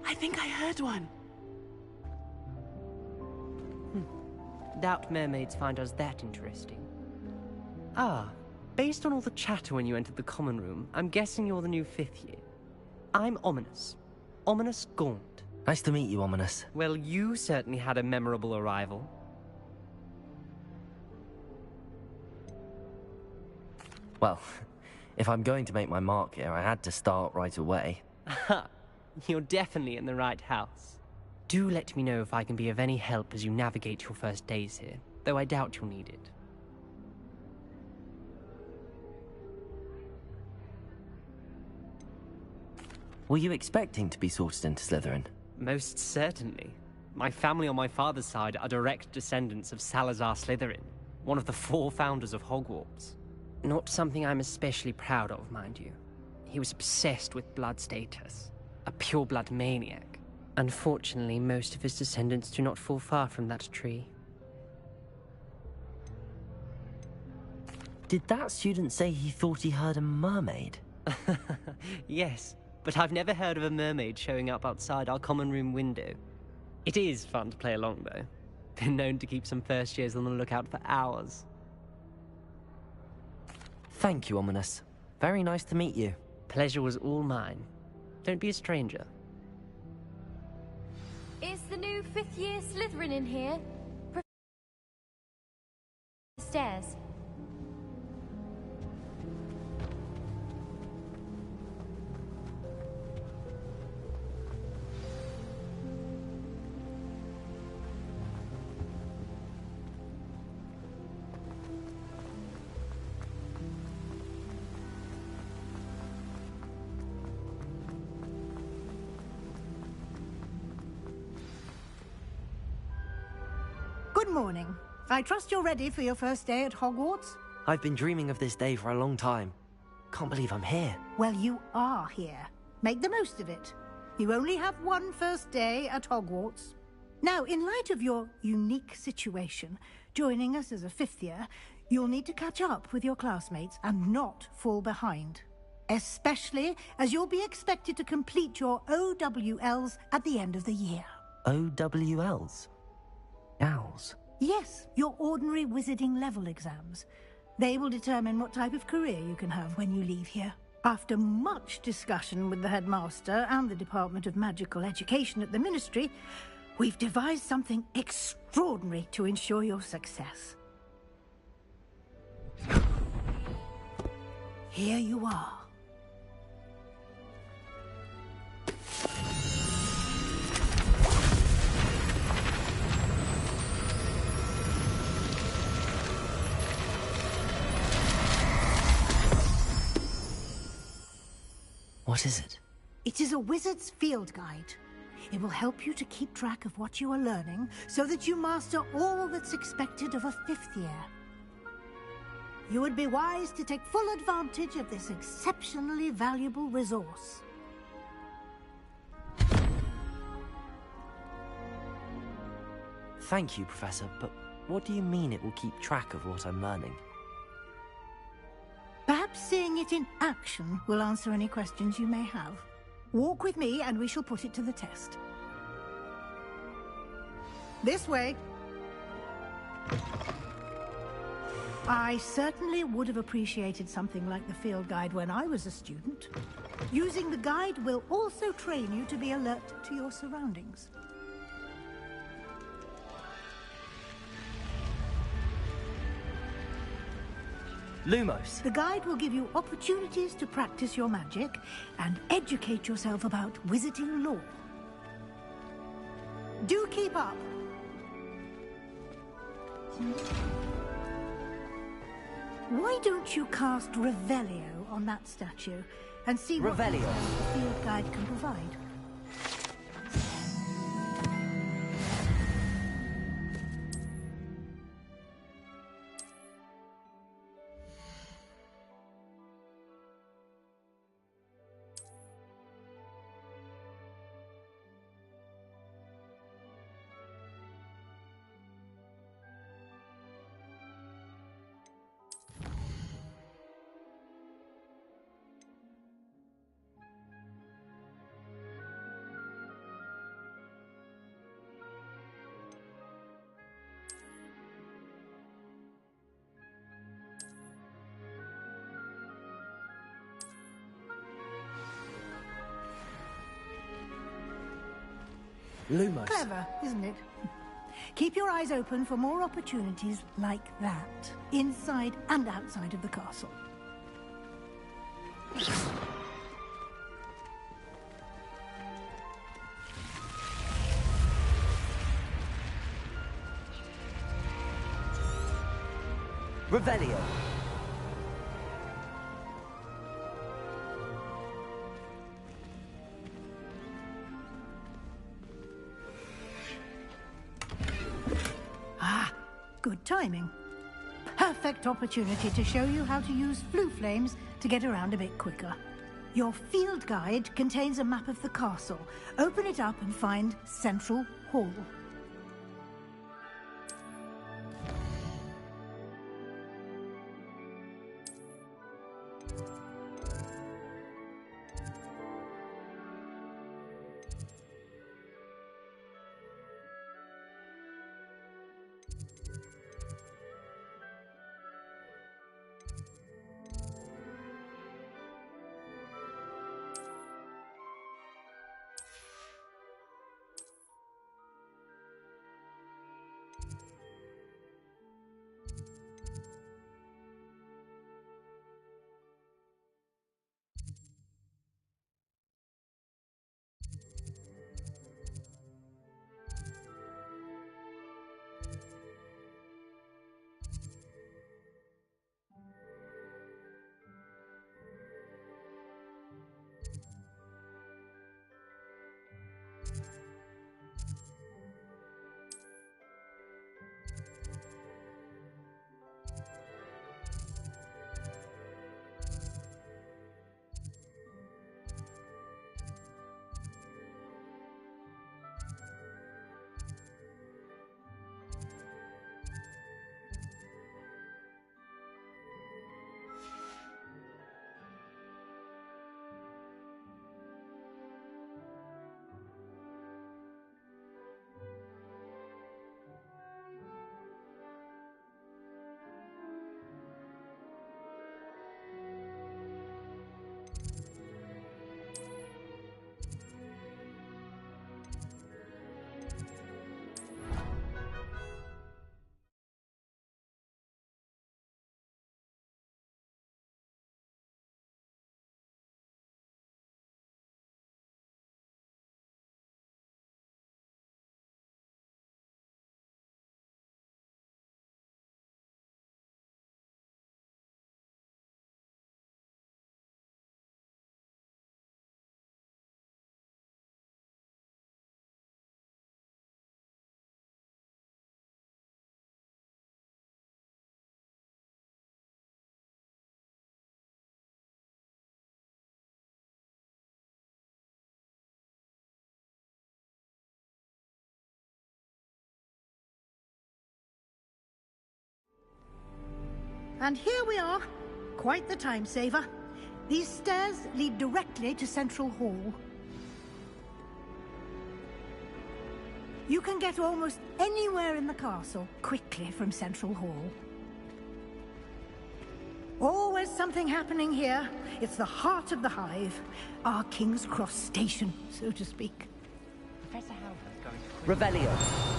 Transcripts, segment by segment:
I think I heard one. Doubt mermaids find us that interesting. Ah, based on all the chatter when you entered the common room, I'm guessing you're the new 5th year. I'm Ominous. Ominous Gaunt. Nice to meet you, Ominous. Well, you certainly had a memorable arrival. Well, if I'm going to make my mark here, I had to start right away. Aha, you're definitely in the right house. Do let me know if I can be of any help as you navigate your first days here, though I doubt you'll need it. Were you expecting to be sorted into Slytherin? Most certainly. My family on my father's side are direct descendants of Salazar Slytherin, one of the 4 founders of Hogwarts. Not something I'm especially proud of, mind you. He was obsessed with blood status, a pure-blood maniac. Unfortunately, most of his descendants do not fall far from that tree. Did that student say he thought he heard a mermaid? Yes, but I've never heard of a mermaid showing up outside our common room window. It is fun to play along, though. Been known to keep some first years on the lookout for hours. Thank you, Ominous. Very nice to meet you. Pleasure was all mine. Don't be a stranger. Is the new 5th year Slytherin in here? Stairs. Good morning. I trust you're ready for your first day at Hogwarts? I've been dreaming of this day for a long time. Can't believe I'm here. Well, you are here. Make the most of it. You only have one first day at Hogwarts. Now, in light of your unique situation, joining us as a 5th year, you'll need to catch up with your classmates and not fall behind. Especially as you'll be expected to complete your OWLs at the end of the year. OWLs? Owls? Yes, your ordinary wizarding level exams. They will determine what type of career you can have when you leave here. After much discussion with the headmaster and the Department of Magical Education at the Ministry, we've devised something extraordinary to ensure your success. Here you are. What is it? It is a wizard's field guide. It will help you to keep track of what you are learning so that you master all that's expected of a 5th year. You would be wise to take full advantage of this exceptionally valuable resource. Thank you, Professor, but what do you mean it will keep track of what I'm learning? Perhaps seeing it in action will answer any questions you may have. Walk with me and we shall put it to the test. This way. I certainly would have appreciated something like the field guide when I was a student. Using the guide will also train you to be alert to your surroundings. Lumos! The guide will give you opportunities to practice your magic and educate yourself about wizarding lore. Do keep up! Why don't you cast Revelio on that statue and see what Revelio. details the field guide can provide? Lumos. Clever, isn't it? Keep your eyes open for more opportunities like that, inside and outside of the castle. Revelio. Ah, good timing. Perfect opportunity to show you how to use flue flames to get around a bit quicker. Your field guide contains a map of the castle. Open it up and find Central Hall. And here we are. Quite the time saver. These stairs lead directly to Central Hall. You can get almost anywhere in the castle quickly from Central Hall. Always something happening here. It's the heart of the hive. Our King's Cross station, so to speak. Professor Halbert's going to... Revelio.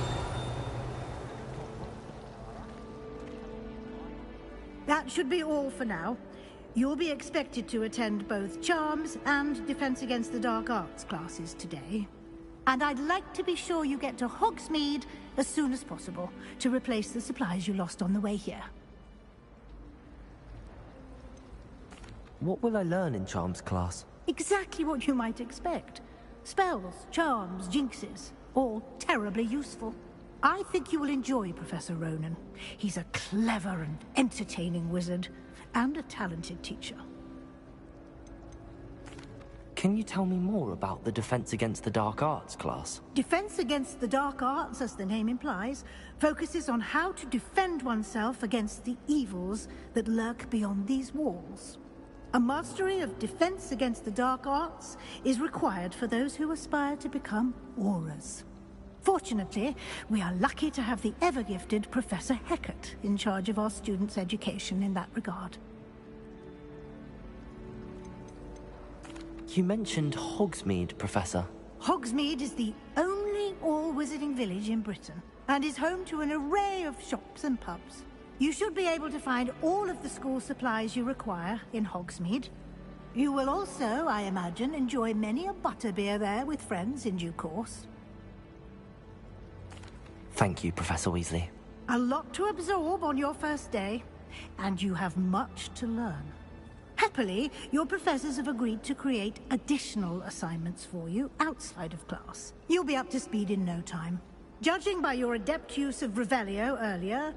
That should be all for now. You'll be expected to attend both Charms and Defense Against the Dark Arts classes today. And I'd like to be sure you get to Hogsmeade as soon as possible to replace the supplies you lost on the way here. What will I learn in Charms class? Exactly what you might expect. Spells, charms, jinxes, all terribly useful. I think you will enjoy Professor Ronan. He's a clever and entertaining wizard, and a talented teacher. Can you tell me more about the Defense Against the Dark Arts class? Defense Against the Dark Arts, as the name implies, focuses on how to defend oneself against the evils that lurk beyond these walls. A mastery of Defense Against the Dark Arts is required for those who aspire to become Aurors. Fortunately, we are lucky to have the ever-gifted Professor Hecat in charge of our students' education in that regard. You mentioned Hogsmeade, Professor. Hogsmeade is the only all wizarding village in Britain and is home to an array of shops and pubs. You should be able to find all of the school supplies you require in Hogsmeade. You will also, I imagine, enjoy many a butterbeer there with friends in due course. Thank you, Professor Weasley. A lot to absorb on your first day, and you have much to learn. Happily, your professors have agreed to create additional assignments for you outside of class. You'll be up to speed in no time. Judging by your adept use of Revelio earlier,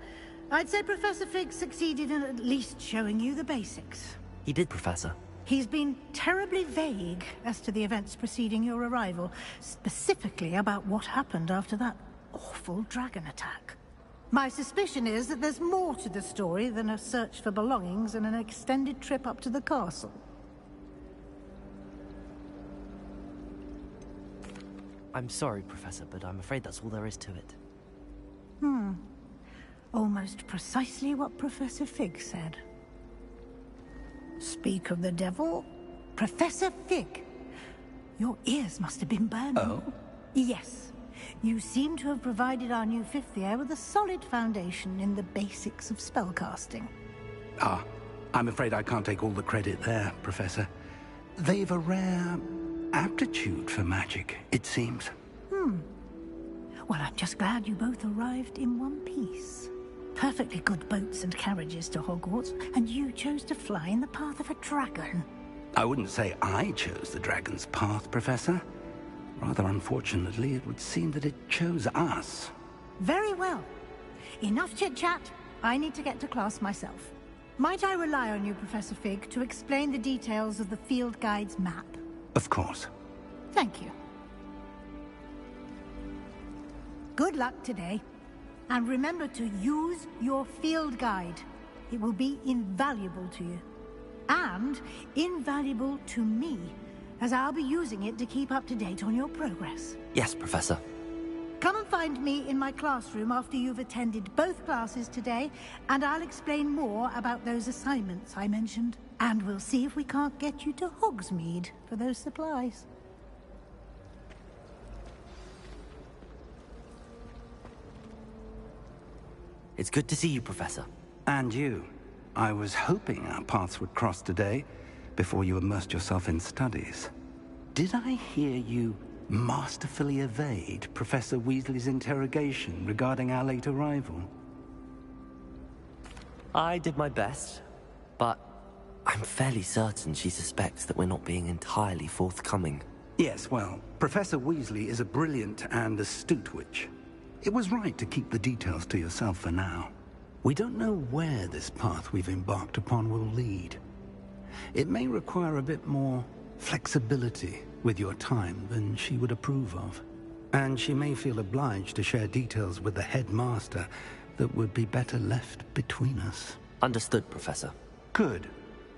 I'd say Professor Fig succeeded in at least showing you the basics. He did, Professor. He's been terribly vague as to the events preceding your arrival, specifically about what happened after that awful dragon attack. My suspicion is that there's more to the story than a search for belongings and an extended trip up to the castle. I'm sorry, Professor, but I'm afraid that's all there is to it. Almost precisely what Professor Fig said. Speak of the devil, Professor Fig. Your ears must have been burning. Oh? Yes. You seem to have provided our new fifth year with a solid foundation in the basics of spellcasting. Ah, I'm afraid I can't take all the credit there, Professor. They've a rare aptitude for magic, it seems. Well, I'm just glad you both arrived in one piece. Perfectly good boats and carriages to Hogwarts, and you chose to fly in the path of a dragon. I wouldn't say I chose the dragon's path, Professor. Rather unfortunately, it would seem that it chose us. Very well. Enough chit-chat. I need to get to class myself. Might I rely on you, Professor Fig, to explain the details of the field guide's map? Of course. Thank you. Good luck today. And remember to use your field guide. It will be invaluable to you. And invaluable to me, as I'll be using it to keep up to date on your progress. Yes, Professor. Come and find me in my classroom after you've attended both classes today, and I'll explain more about those assignments I mentioned. And we'll see if we can't get you to Hogsmeade for those supplies. It's good to see you, Professor. And you. I was hoping our paths would cross today, before you immersed yourself in studies. Did I hear you masterfully evade Professor Weasley's interrogation regarding our late arrival? I did my best, but I'm fairly certain she suspects that we're not being entirely forthcoming. Yes, well, Professor Weasley is a brilliant and astute witch. It was right to keep the details to yourself for now. We don't know where this path we've embarked upon will lead. It may require a bit more flexibility with your time than she would approve of. And she may feel obliged to share details with the headmaster that would be better left between us. Understood, Professor. Good.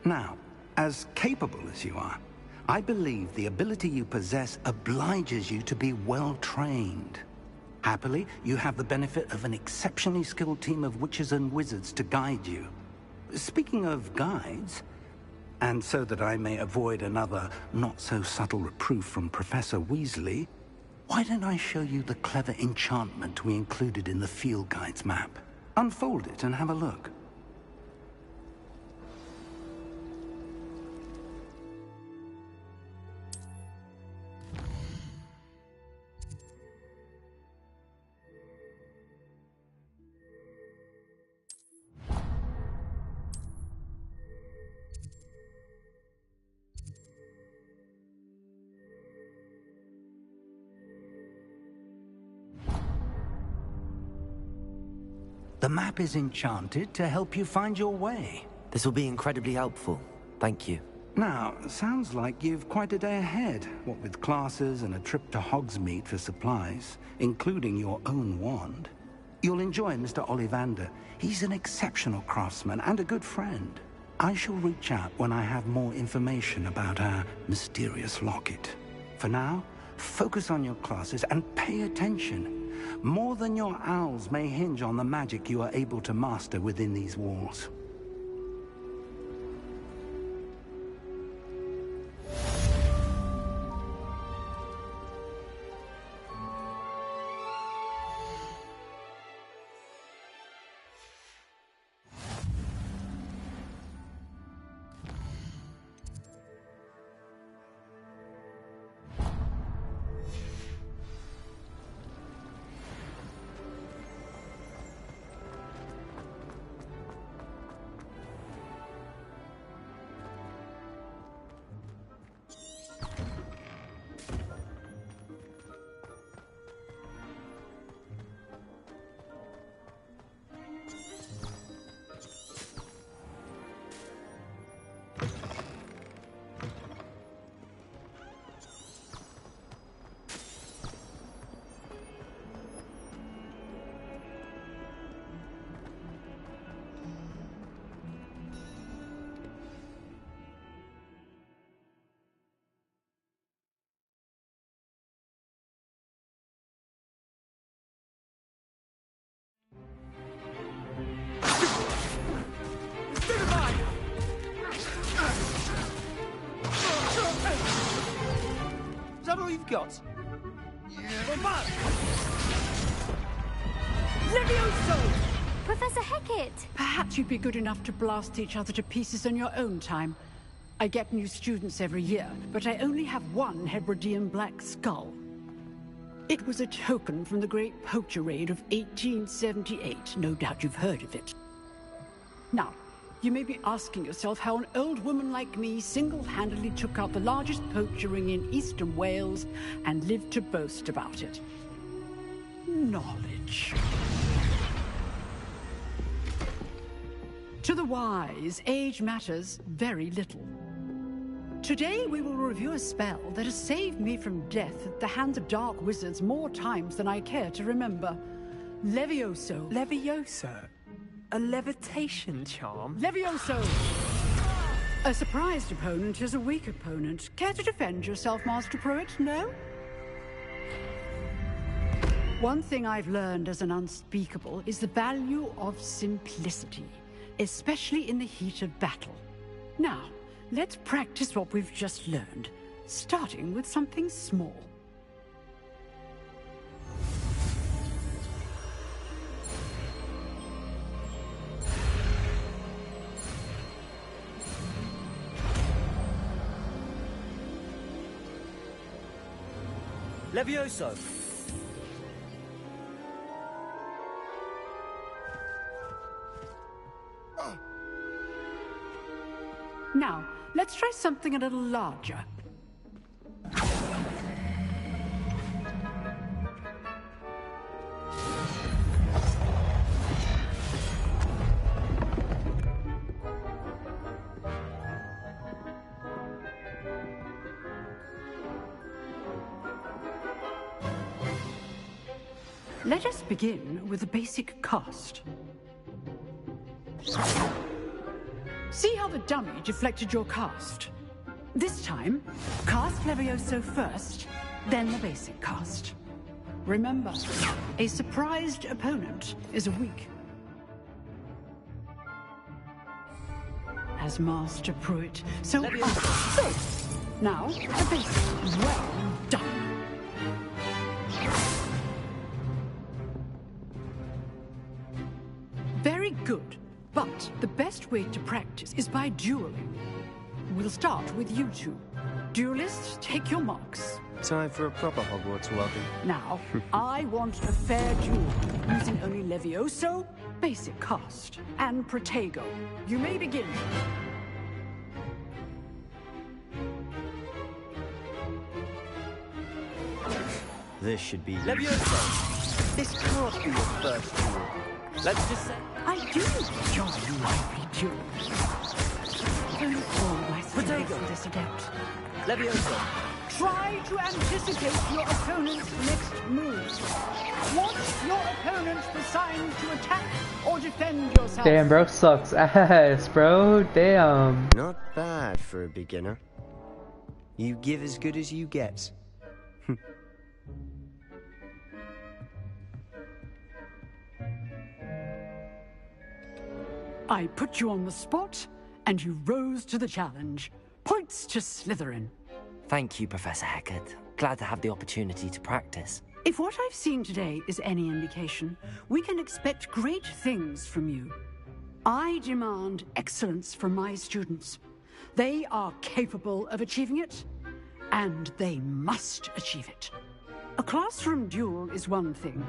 Now, as capable as you are, I believe the ability you possess obliges you to be well trained. Happily, you have the benefit of an exceptionally skilled team of witches and wizards to guide you. Speaking of guides, and so that I may avoid another not-so-subtle reproof from Professor Weasley, why don't I show you the clever enchantment we included in the field guide's map? Unfold it and have a look. The map is enchanted to help you find your way. This will be incredibly helpful. Thank you. Now, sounds like you've quite a day ahead, what with classes and a trip to Hogsmeade for supplies, including your own wand. You'll enjoy Mr. Ollivander. He's an exceptional craftsman and a good friend. I shall reach out when I have more information about our mysterious locket. For now, focus on your classes and pay attention. More than your owls may hinge on the magic you are able to master within these walls. Is that all you've got? Levioso! Professor Hecat! Perhaps you'd be good enough to blast each other to pieces on your own time. I get new students every year, but I only have one Hebridean black skull. It was a token from the Great Poacher Raid of 1878. No doubt you've heard of it. Now, you may be asking yourself how an old woman like me single-handedly took out the largest poacher ring in eastern Wales and lived to boast about it. Knowledge. To the wise, age matters very little. Today we will review a spell that has saved me from death at the hands of dark wizards more times than I care to remember. Levioso. Levioso? A levitation charm? Levioso! A surprised opponent is a weak opponent. Care to defend yourself, Master Pruitt? No? One thing I've learned as an unspeakable is the value of simplicity, especially in the heat of battle. Now, let's practice what we've just learned, starting with something small. Levioso! Now, let's try something a little larger. Let us begin with a basic cast. See how the dummy deflected your cast? This time, cast Levioso first, then the basic cast. Remember, a surprised opponent is a weak. As Master Pruitt, so now the basic. Well done. Very good. But the best way to practice is by dueling. We'll start with you two. Duelists, take your marks. Time for a proper Hogwarts welcome. Now, I want a fair duel, using only Levioso, basic cast, and Protego. You may begin. This should be Levioso! This can't be your first duel. Let's just say I do enjoy lively duels. Don't fall my Protego. for this adept. Levioso! Try to anticipate your opponent's next move. Want your opponent designed to attack or defend yourself. Damn, bro sucks ass, bro. Damn. Not bad for a beginner. You give as good as you get. I put you on the spot, and you rose to the challenge. Points to Slytherin. Thank you, Professor Hecat. Glad to have the opportunity to practice. If what I've seen today is any indication, we can expect great things from you. I demand excellence from my students. They are capable of achieving it, and they must achieve it. A classroom duel is one thing,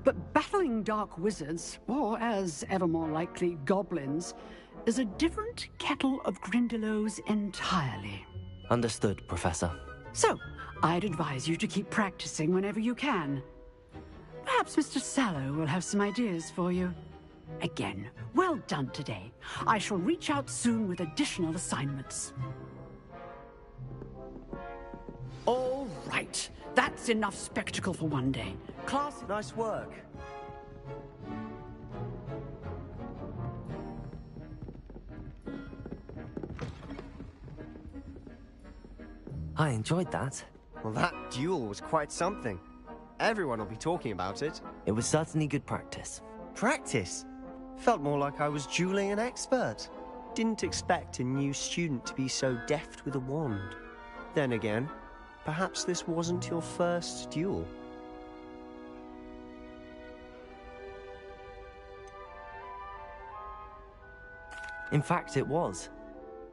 but battling dark wizards, or as ever more likely, goblins, is a different kettle of Grindylows entirely. Understood, Professor. So, I'd advise you to keep practicing whenever you can. Perhaps Mr. Sallow will have some ideas for you. Again, well done today. I shall reach out soon with additional assignments. All right. That's enough spectacle for one day. Class, Nice work. I enjoyed that. Well, that duel was quite something. Everyone will be talking about it. It was certainly good practice. Practice? Felt more like I was dueling an expert. Didn't expect a new student to be so deft with a wand. Then again, perhaps this wasn't your first duel. In fact, it was.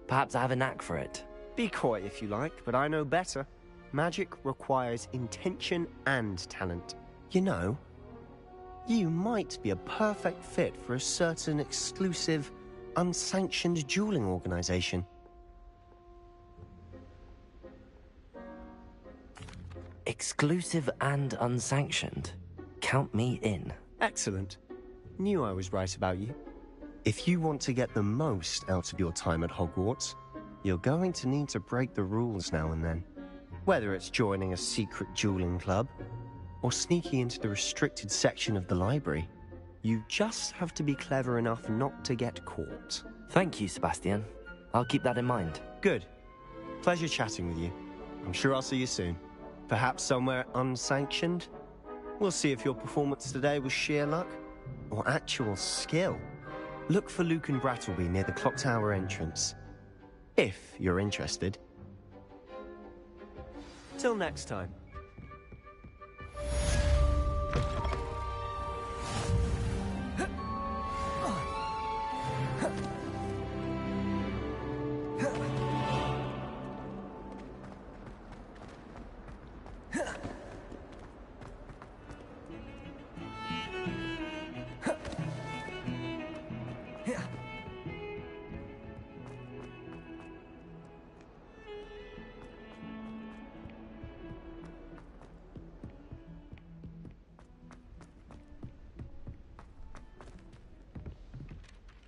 Perhaps I have a knack for it. Be coy if you like, but I know better. Magic requires intention and talent. You know, you might be a perfect fit for a certain exclusive, unsanctioned dueling organization. Exclusive and unsanctioned. Count me in. Excellent. Knew I was right about you. If you want to get the most out of your time at Hogwarts, you're going to need to break the rules now and then. Whether it's joining a secret dueling club, or sneaking into the restricted section of the library, you just have to be clever enough not to get caught. Thank you, Sebastian. I'll keep that in mind. Good. Pleasure chatting with you. I'm sure I'll see you soon. Perhaps somewhere unsanctioned? We'll see if your performance today was sheer luck, or actual skill. Look for Luke and Brattleby near the clock tower entrance. If you're interested. Till next time.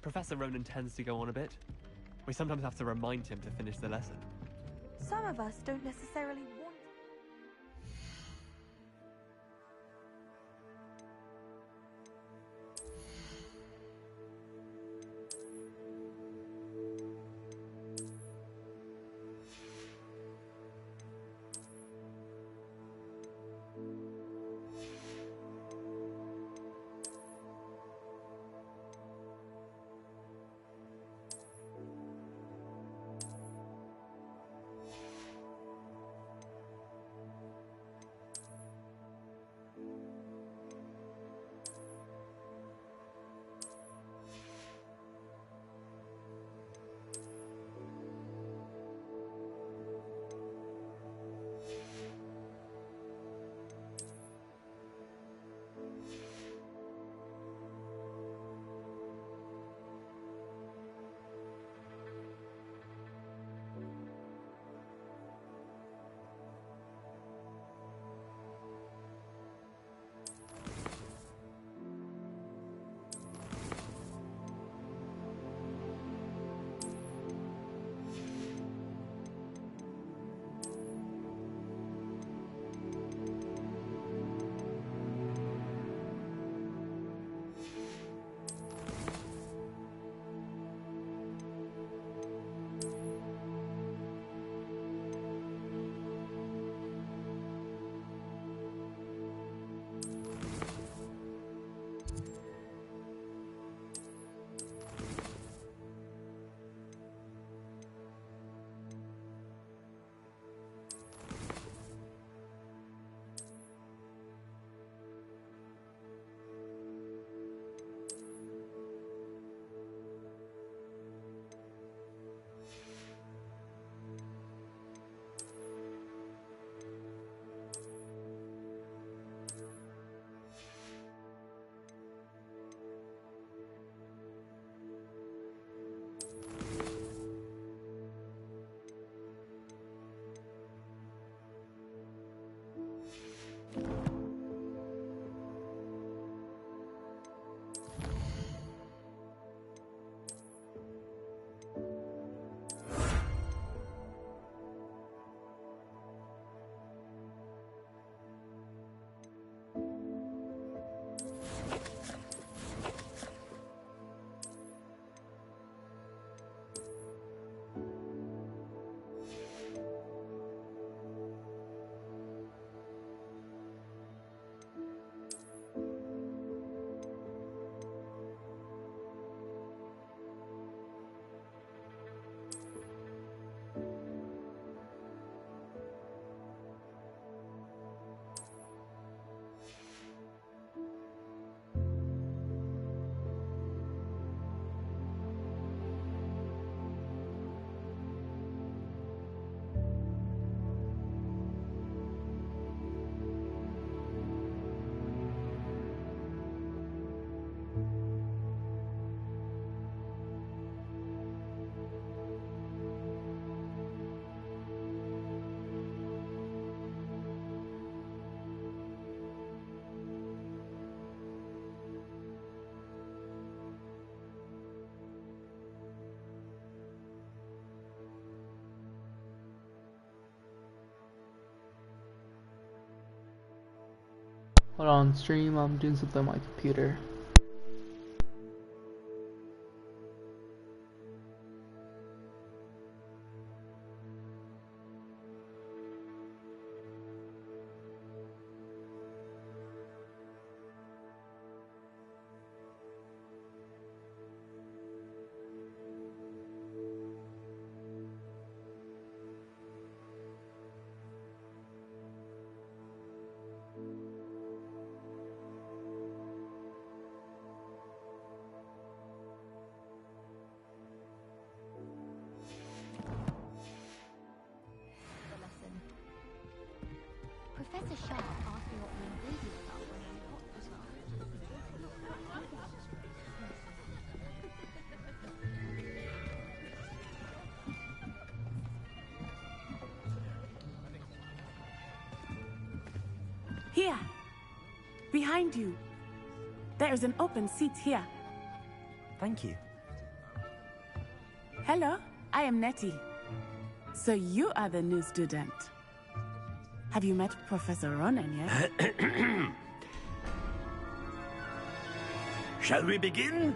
Professor Ronan tends to go on a bit. We sometimes have to remind him to finish the lesson. Some of us don't necessarily want... Hold on, stream. I'm doing something on my computer. Professor Sharp asked me what the ingredients are when I got this. Here! Behind you! There is an open seat here. Thank you. Hello, I am Nettie. So you are the new student. Have you met Professor Ronan yet? Shall we begin?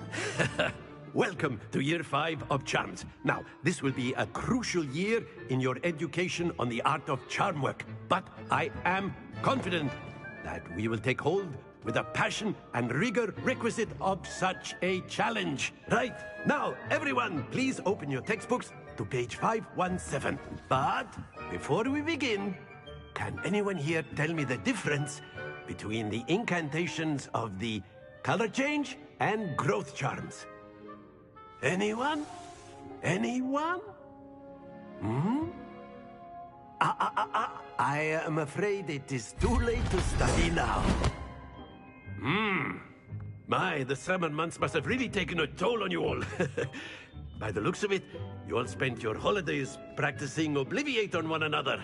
Welcome to Year 5 of Charms. Now, this will be a crucial year in your education on the art of charm work, but I am confident that we will take hold with the passion and rigor requisite of such a challenge. Right, now, everyone, please open your textbooks to page 517. But before we begin, can anyone here tell me the difference between the incantations of the color change and growth charms? Anyone? Anyone? I am afraid it is too late to study now. My, the summer months must have really taken a toll on you all. By the looks of it, you all spent your holidays practicing Obliviate on one another.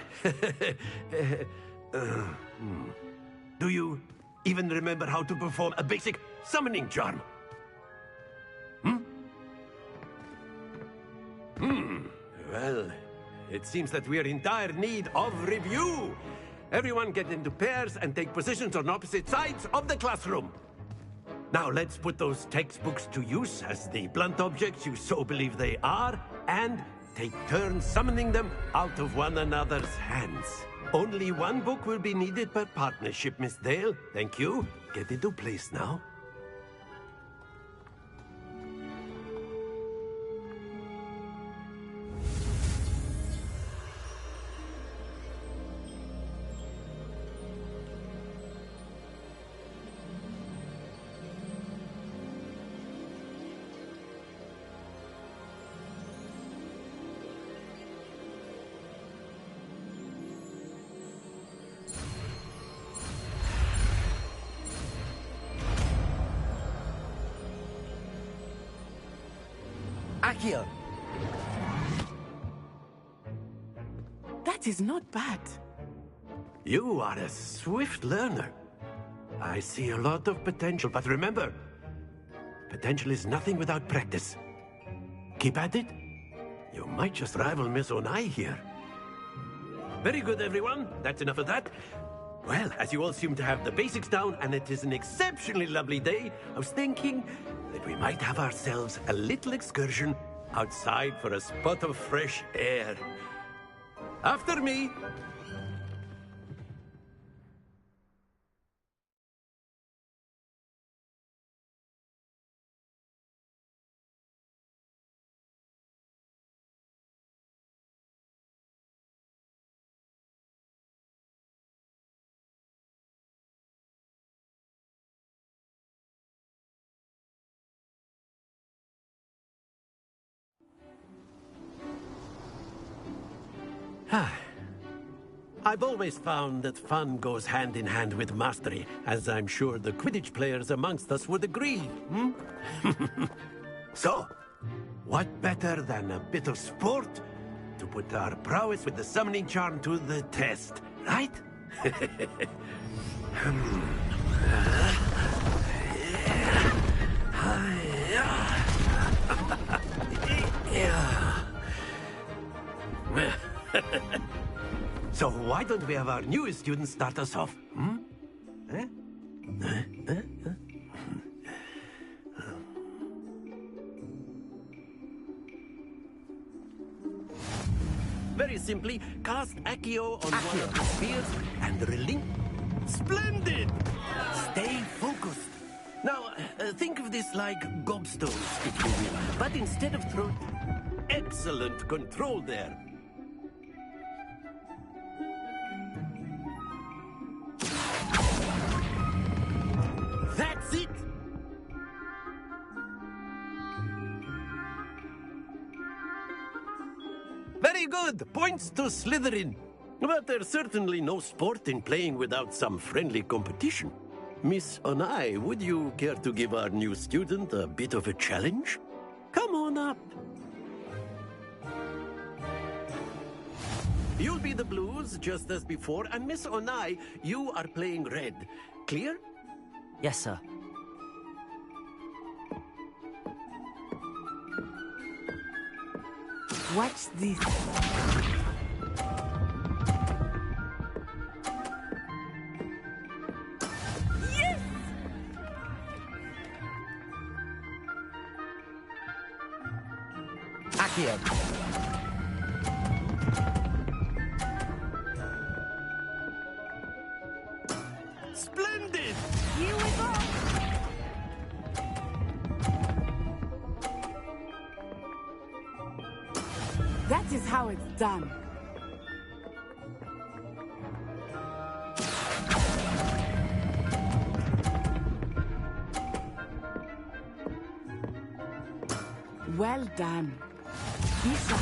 Do you even remember how to perform a basic summoning charm? Well, it seems that we are in dire need of review. Everyone get into pairs and take positions on opposite sides of the classroom. Now let's put those textbooks to use as the blunt objects you so believe they are, and take turns summoning them out of one another's hands. Only one book will be needed per partnership, Miss Dale. Thank you. Get into place now. Accio! That is not bad. You are a swift learner. I see a lot of potential, but remember, potential is nothing without practice. Keep at it. You might just rival Miss Onai here. Very good, everyone. That's enough of that. Well, as you all seem to have the basics down, and it is an exceptionally lovely day, I was thinking that we might have ourselves a little excursion outside for a spot of fresh air. After me! I've always found that fun goes hand in hand with mastery, as I'm sure the Quidditch players amongst us would agree. So, what better than a bit of sport to put our prowess with the summoning charm to the test, right? So why don't we have our newest student start us off? Eh? very simply, cast Accio on one of the spheres and relinquish. Splendid! Stay focused. Now, think of this like gobstones, if you will. But instead of throwing... Excellent control there. That's it! Very good! Points to Slytherin. But there's certainly no sport in playing without some friendly competition. Miss Onai, would you care to give our new student a bit of a challenge? Come on up. You'll be the blues, just as before, and Miss Onai, you are playing red. Clear? Yes, sir. Watch this. Yes! Accio. Splendid! Here we go! That is how it's done. Well done. Bisa.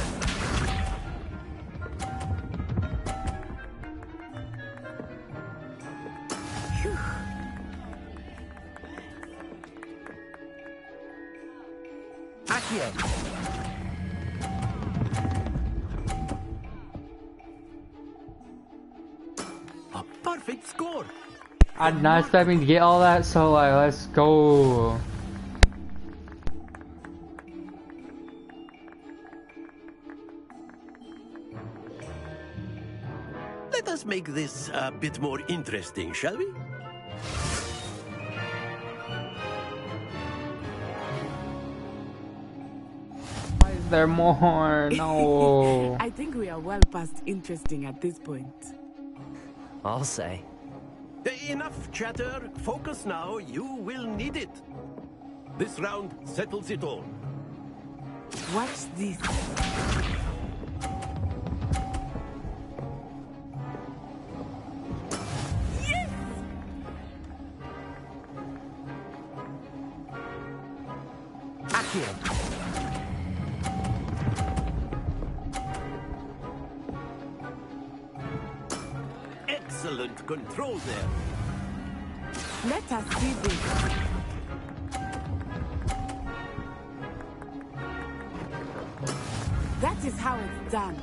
Accio. A perfect score. I did not expect me to get all that, so like, let's go. Let us make this a bit more interesting, shall we? Why is there more? No. I think we are well past interesting at this point. I'll say. Enough chatter. Focus now. You will need it. This round settles it all. Watch this. Yes! Accio. Excellent control there. Let us see this. That is how it's done.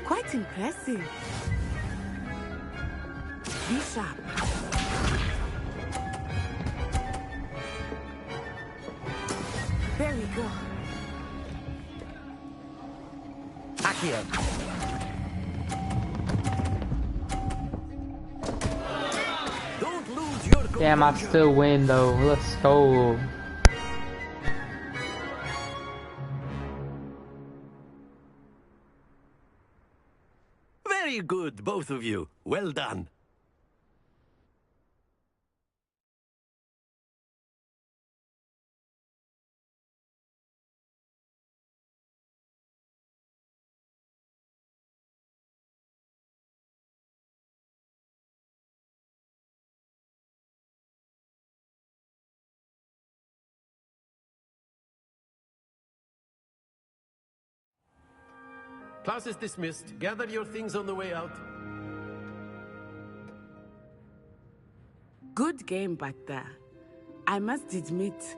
Quite impressive. Be sharp. There we go. Accio. Don't lose your Damn, I composure. still win though. Let's go. Very good, both of you. Well done. Class is dismissed. Gather your things on the way out. Good game back there. I must admit,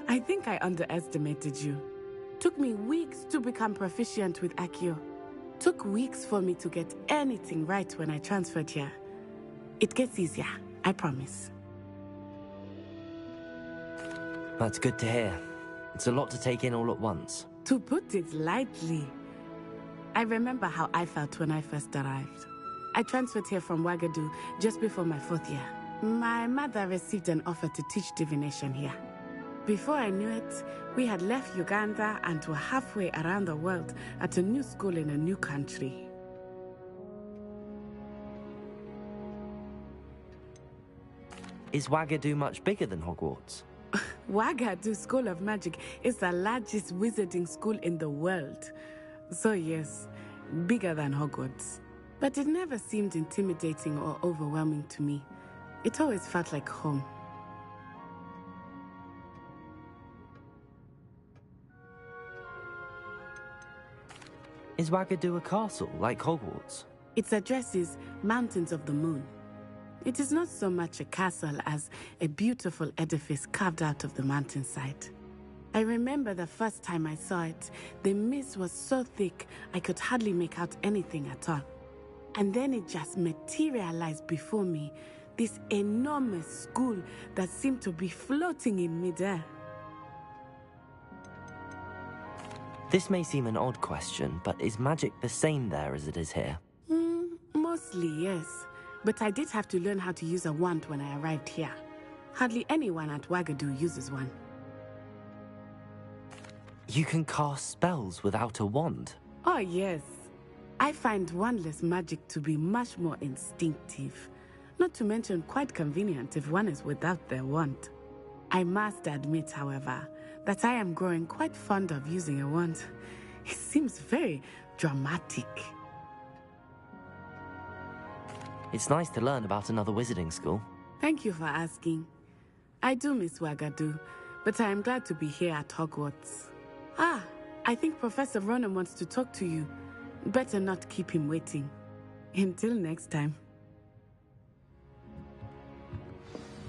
I think I underestimated you. Took me weeks to become proficient with Accio. Took weeks for me to get anything right when I transferred here. It gets easier, I promise. That's good to hear. It's a lot to take in all at once. To put it lightly, I remember how I felt when I first arrived. I transferred here from Wagadu just before my 4th year. My mother received an offer to teach divination here. Before I knew it, we had left Uganda and were halfway around the world at a new school in a new country. Is Wagadu much bigger than Hogwarts? Wagadu School of Magic is the largest wizarding school in the world. So yes, bigger than Hogwarts. But it never seemed intimidating or overwhelming to me. It always felt like home. Is Wagadu a castle, like Hogwarts? Its address is Mountains of the Moon. It is not so much a castle as a beautiful edifice carved out of the mountainside. I remember the first time I saw it, the mist was so thick I could hardly make out anything at all. And then it just materialized before me, this enormous school that seemed to be floating in midair. This may seem an odd question, but is magic the same there as it is here? Mostly, yes. But I did have to learn how to use a wand when I arrived here. Hardly anyone at Wagadu uses one. You can cast spells without a wand? Oh, yes. I find wandless magic to be much more instinctive. Not to mention quite convenient if one is without their wand. I must admit, however, that I am growing quite fond of using a wand. It seems very dramatic. It's nice to learn about another wizarding school. Thank you for asking. I do miss Wagadu, but I am glad to be here at Hogwarts. I think Professor Ronan wants to talk to you. Better not keep him waiting. Until next time.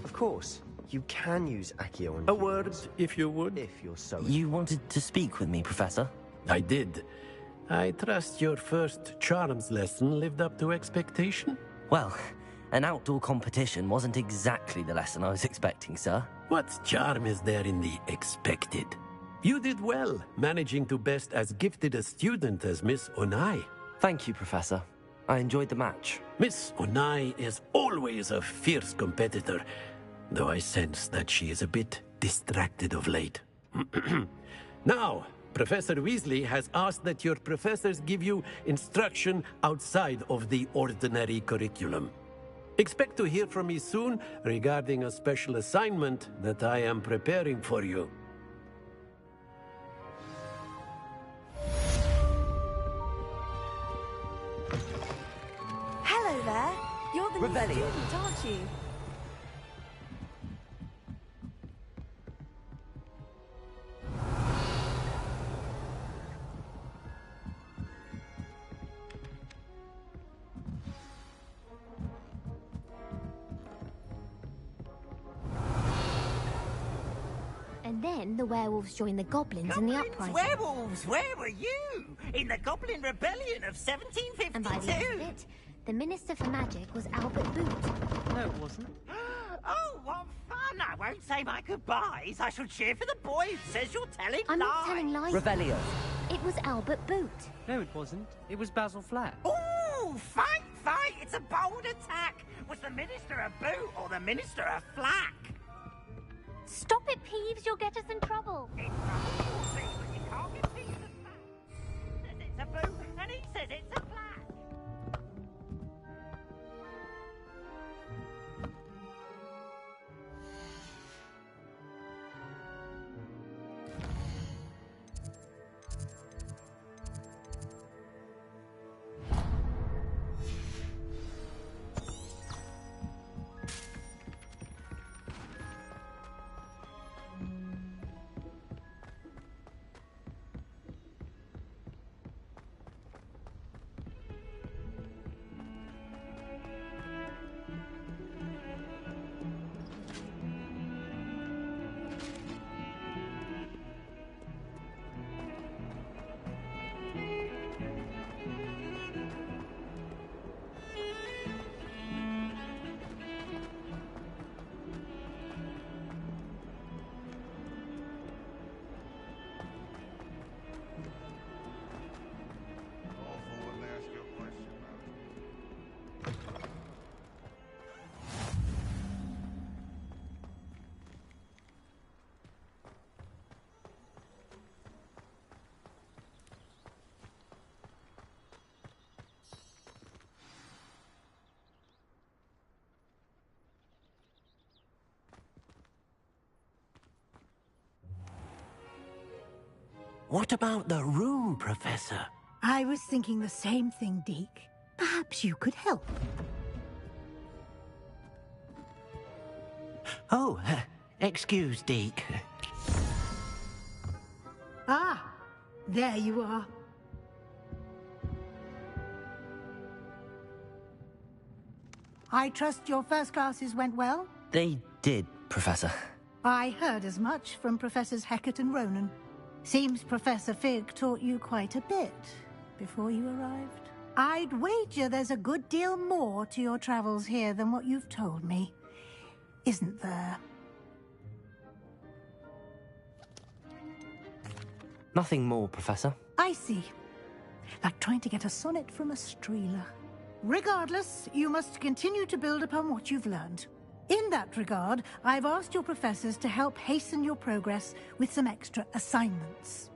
Of course, you can use Accio on A word, if you would. if you're so... You wanted to speak with me, Professor? I did. I trust your first charms lesson lived up to expectation? Well, an outdoor competition wasn't exactly the lesson I was expecting, sir. What charm is there in the expected? You did well, managing to best as gifted a student as Miss Onai. Thank you, Professor. I enjoyed the match. Miss Onai is always a fierce competitor, though I sense that she is a bit distracted of late. Now, Professor Weasley has asked that your professors give you instruction outside of the ordinary curriculum. Expect to hear from me soon regarding a special assignment that I am preparing for you. Hello there. You're the new Rebellion. student, aren't you? And then the werewolves joined the goblins in the uprising. Werewolves, where were you? In the Goblin Rebellion of 1752? And by the end of it, the Minister for Magic was Albert Boot. No, it wasn't. Oh, what fun! I won't say my goodbyes. I shall cheer for the boy who says you're telling I'm lies. not telling lies. Revelio. It was Albert Boot. No, it wasn't. It was Basil Flack. Ooh, fight, fight! It's a bold attack. Was the Minister a boot or the Minister a flack? Stop it, Peeves. You'll get us in trouble. It's a but you can't get Peter the fact. He says it's a boot, and he says it's a flack. What about the room, Professor? I was thinking the same thing, Deke. Perhaps you could help. Oh, excuse, Deke. Ah, there you are. I trust your first classes went well? They did, Professor. I heard as much from Professors Hecat and Ronan. Seems Professor Fig taught you quite a bit before you arrived. I'd wager there's a good deal more to your travels here than what you've told me. Isn't there? Nothing more, Professor. I see. Like trying to get a sonnet from a streeler. Regardless, you must continue to build upon what you've learned. In that regard, I've asked your professors to help hasten your progress with some extra assignments.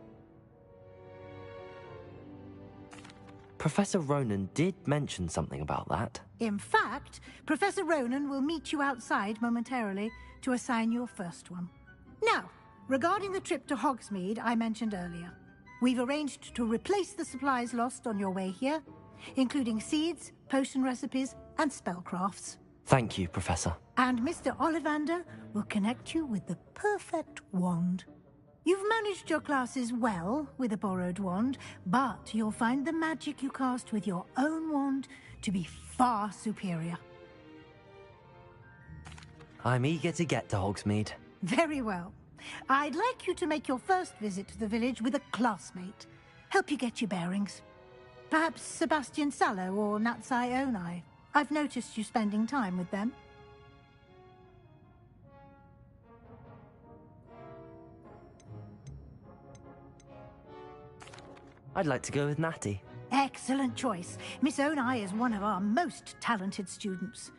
Professor Ronan did mention something about that. In fact, Professor Ronan will meet you outside momentarily to assign your first one. Now, regarding the trip to Hogsmeade I mentioned earlier, we've arranged to replace the supplies lost on your way here, including seeds, potion recipes, and spellcrafts. Thank you, Professor. And Mr. Ollivander will connect you with the perfect wand. You've managed your classes well with a borrowed wand, but you'll find the magic you cast with your own wand to be far superior. I'm eager to get to Hogsmeade. Very well. I'd like you to make your first visit to the village with a classmate. Help you get your bearings. Perhaps Sebastian Sallow or Natsai Onai. I've noticed you spending time with them. I'd like to go with Natty. Excellent choice. Miss Onai is one of our most talented students.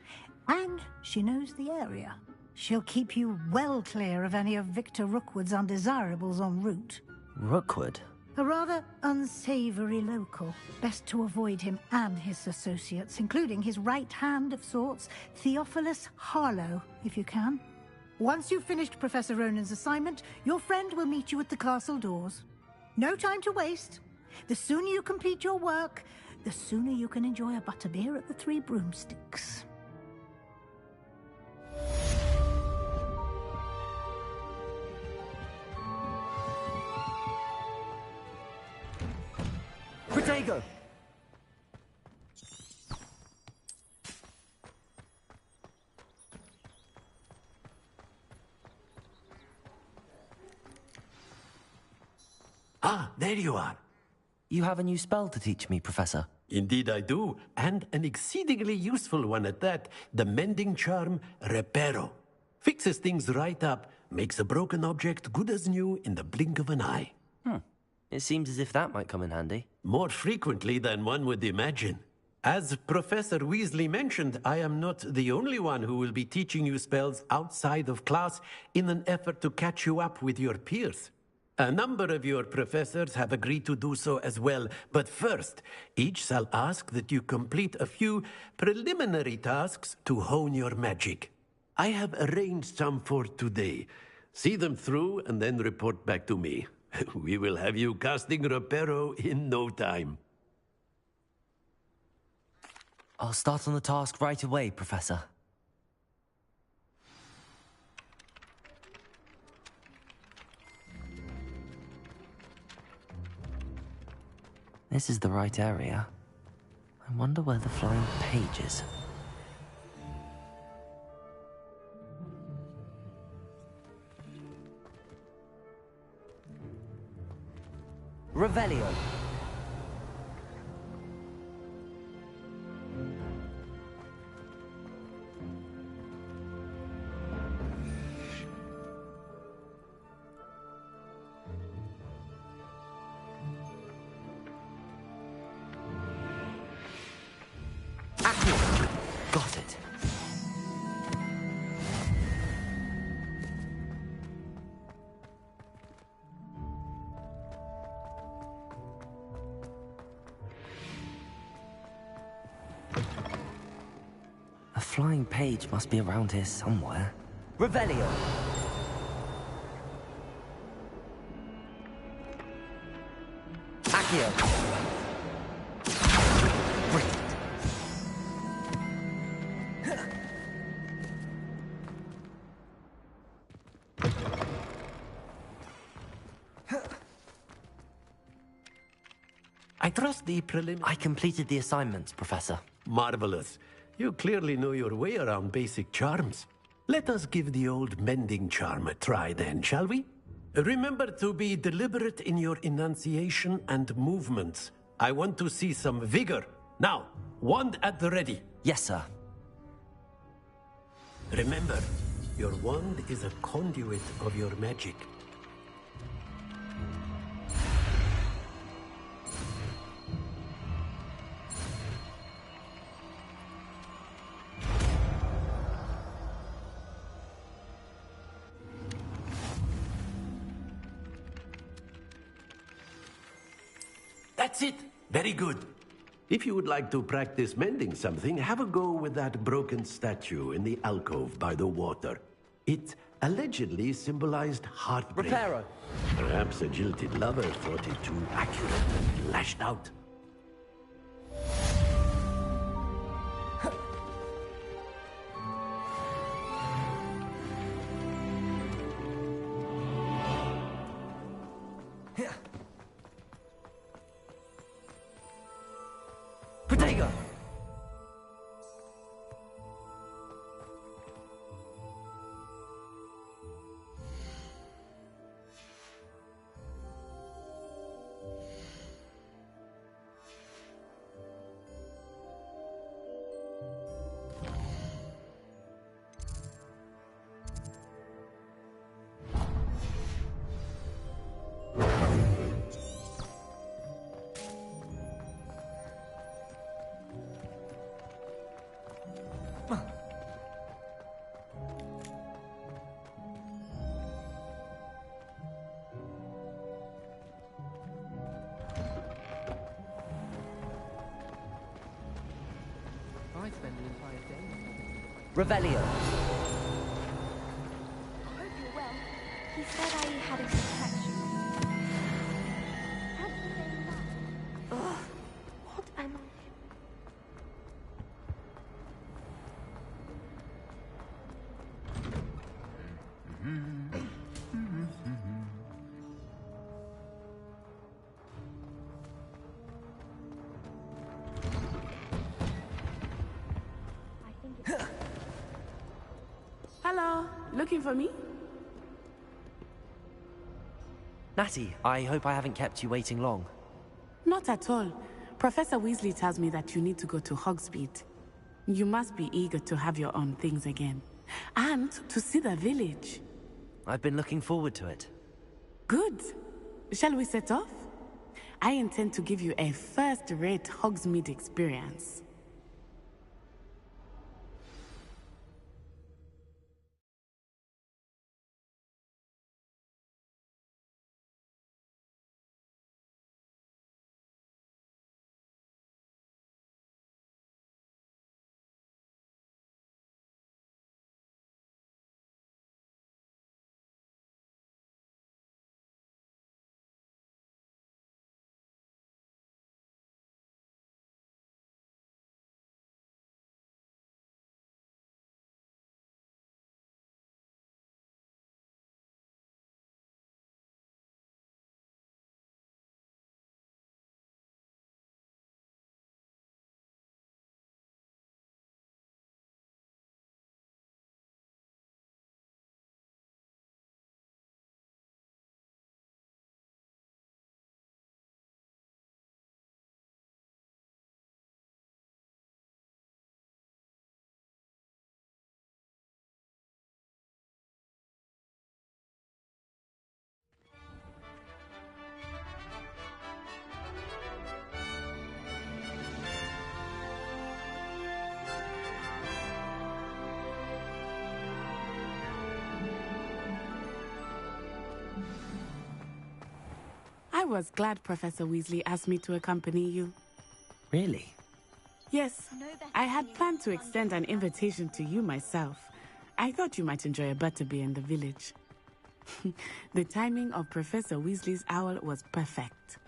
And she knows the area. She'll keep you well clear of any of Victor Rookwood's undesirables en route. Rookwood? A rather unsavory local. Best to avoid him and his associates, including his right hand of sorts, Theophilus Harlow, if you can. Once you've finished Professor Ronan's assignment, your friend will meet you at the castle doors. No time to waste. The sooner you complete your work, the sooner you can enjoy a butterbeer at the Three Broomsticks. Protego! Ah, there you are. You have a new spell to teach me, Professor. Indeed I do, and an exceedingly useful one at that. The mending charm, Reparo. Fixes things right up, makes a broken object good as new in the blink of an eye. It seems as if that might come in handy. More frequently than one would imagine. As Professor Weasley mentioned, I am not the only one who will be teaching you spells outside of class in an effort to catch you up with your peers. A number of your professors have agreed to do so as well, but first, each shall ask that you complete a few preliminary tasks to hone your magic. I have arranged some for today. See them through and then report back to me. We will have you casting Reparo in no time. I'll start on the task right away, Professor. This is the right area. I wonder where the flying page is. Revelio. Got it. A flying page must be around here somewhere. Revelio. I trust the I completed the assignments, Professor. Marvelous. You clearly know your way around basic charms. Let us give the old mending charm a try then, shall we? Remember to be deliberate in your enunciation and movements. I want to see some vigor. Now, wand at the ready. Yes, sir. Remember, your wand is a conduit of your magic. That's it. Very good. If you would like to practice mending something, have a go with that broken statue in the alcove by the water. It allegedly symbolized heartbreak. Reparo. Perhaps a jilted lover thought it too accurate and lashed out. Protego! I spend the entire day. Revelio. I hope you're well. He said I had a protection. How did you name that? Ugh. What am I? Hello, looking for me? Natty, I hope I haven't kept you waiting long. Not at all. Professor Weasley tells me that you need to go to Hogsmeade. You must be eager to have your own things again. And to see the village. I've been looking forward to it. Good. Shall we set off? I intend to give you a first-rate Hogsmeade experience. I was glad Professor Weasley asked me to accompany you. Really? Yes, I had planned to extend an invitation to you myself. I thought you might enjoy a butterbeer in the village. The timing of Professor Weasley's owl was perfect.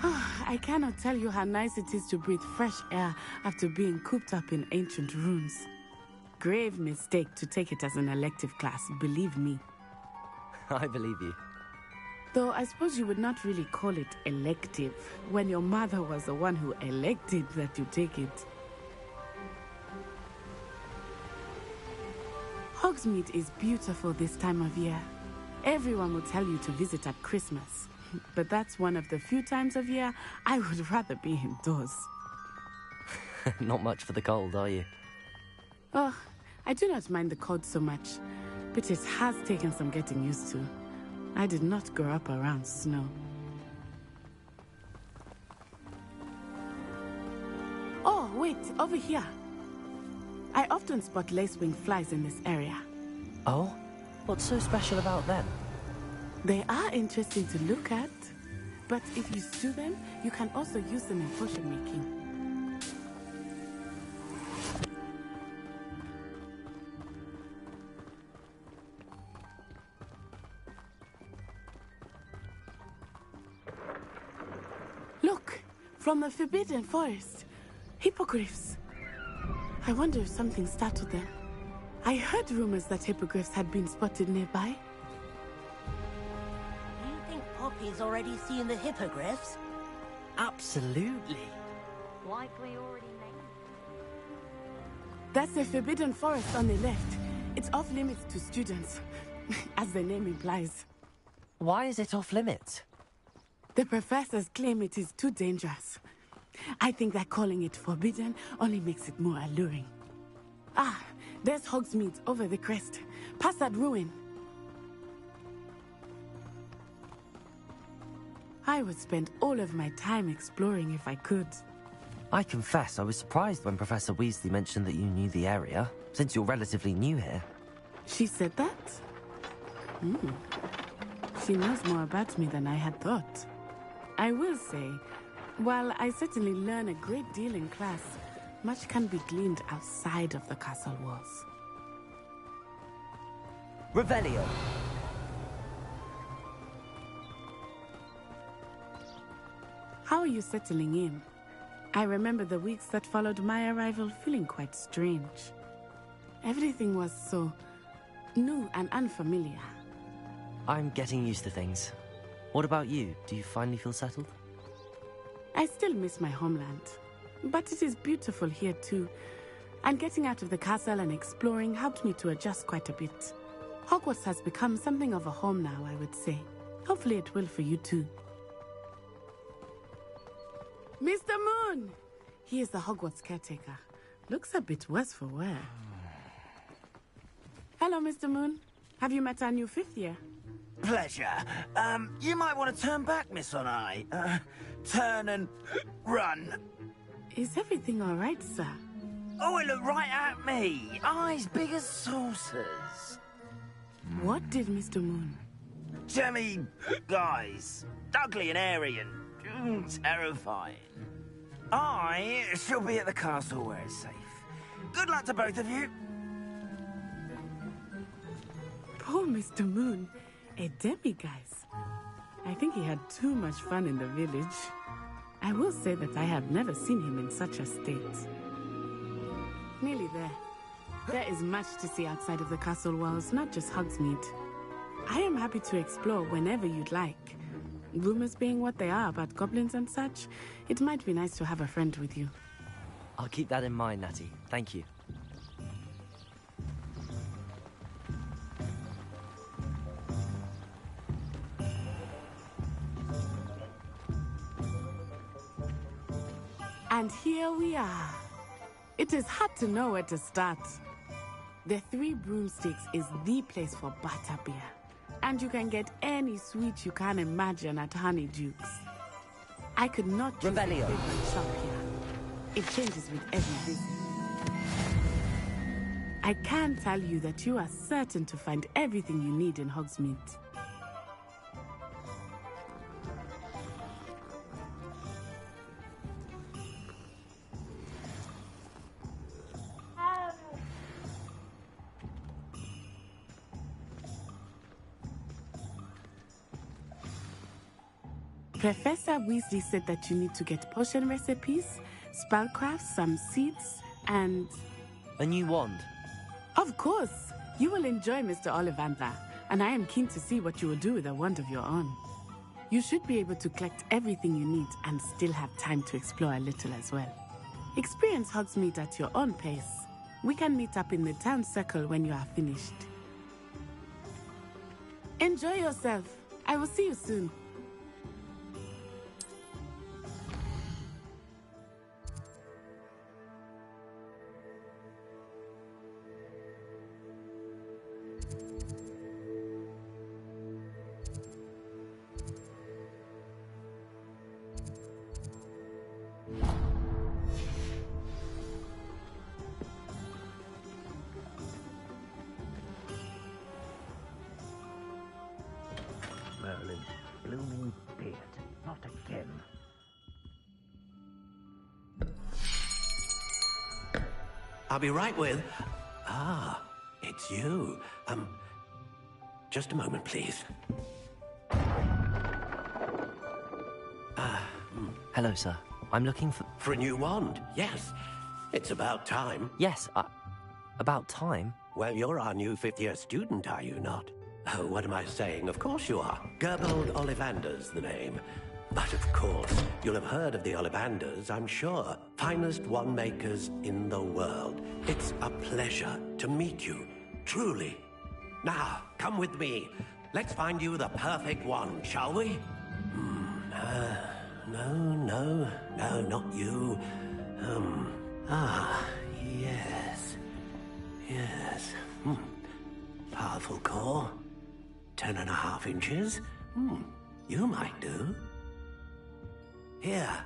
I cannot tell you how nice it is to breathe fresh air after being cooped up in ancient ruins. Grave mistake to take it as an elective class, believe me. I believe you. Though I suppose you would not really call it elective when your mother was the one who elected that you take it. Hogsmeade is beautiful this time of year. Everyone will tell you to visit at Christmas. But that's one of the few times of year I would rather be indoors. Not much for the cold, are you? Oh, I do not mind the cold so much, but it has taken some getting used to. I did not grow up around snow. Oh, wait, over here. I often spot lacewing flies in this area. Oh? What's so special about them? They are interesting to look at, but if you stew them, you can also use them in potion making. Look, from the Forbidden Forest, hippogriffs. I wonder if something startled them. I heard rumors that hippogriffs had been spotted nearby. Do you think Poppy's already seen the hippogriffs? Absolutely. Likely already named. That's the Forbidden Forest on the left. It's off limits to students, as the name implies. Why is it off limits? The professors claim it is too dangerous. I think that calling it forbidden only makes it more alluring. Ah, there's Hogsmeade over the crest. Past that ruin. I would spend all of my time exploring if I could. I confess I was surprised when Professor Weasley mentioned that you knew the area, since you're relatively new here. She said that? She knows more about me than I had thought. I will say, while I certainly learn a great deal in class, much can be gleaned outside of the castle walls. Revelio. How are you settling in? I remember the weeks that followed my arrival feeling quite strange. Everything was so new and unfamiliar. I'm getting used to things. What about you? Do you finally feel settled? I still miss my homeland, but it is beautiful here too. And getting out of the castle and exploring helped me to adjust quite a bit. Hogwarts has become something of a home now, I would say. Hopefully it will for you too. Mr. Moon! He is the Hogwarts caretaker. Looks a bit worse for wear. Hello, Mr. Moon. Have you met our new fifth year? Pleasure. You might want to turn back, Miss On-Eye. Turn and run. Is everything all right, sir? Oh, it looked right at me. Eyes big as saucers. What did Mr. Moon? Jemmy guys. Ugly and airy and terrifying. I shall be at the castle where it's safe. Good luck to both of you. Poor Mr. Moon. A demiguise. I think he had too much fun in the village. I will say that I have never seen him in such a state. Nearly there. There is much to see outside of the castle walls, not just Hogsmeade. I am happy to explore whenever you'd like. Rumors being what they are about goblins and such, it might be nice to have a friend with you. I'll keep that in mind, Natty. Thank you. And here we are. It is hard to know where to start. The Three Broomsticks is the place for butterbeer. And you can get any sweet you can imagine at Honeyduke's. I could not choose a favorite shop here. It changes with every visit. I can tell you that you are certain to find everything you need in Hogsmeade. Professor Weasley said that you need to get potion recipes, spellcrafts, some seeds, and... A new wand? Of course! You will enjoy Mr. Ollivander, and I am keen to see what you will do with a wand of your own. You should be able to collect everything you need and still have time to explore a little as well. Experience Hogsmeade at your own pace. We can meet up in the town circle when you are finished. Enjoy yourself. I will see you soon. Merlin, blooming beard. Not again. I'll be right with... Ah, it's you. Just a moment, please. Hello, sir. I'm looking for... For a new wand, yes. It's about time. Yes, about time? Well, you're our new fifth-year student, are you not? Oh, what am I saying? Of course you are. Gerbold Ollivander's the name. But of course, you'll have heard of the Ollivanders, I'm sure. Finest wand makers in the world. It's a pleasure to meet you, truly. Now, come with me. Let's find you the perfect wand, shall we? No, not you. Yes. Powerful core. 10.5 inches. You might do. Here,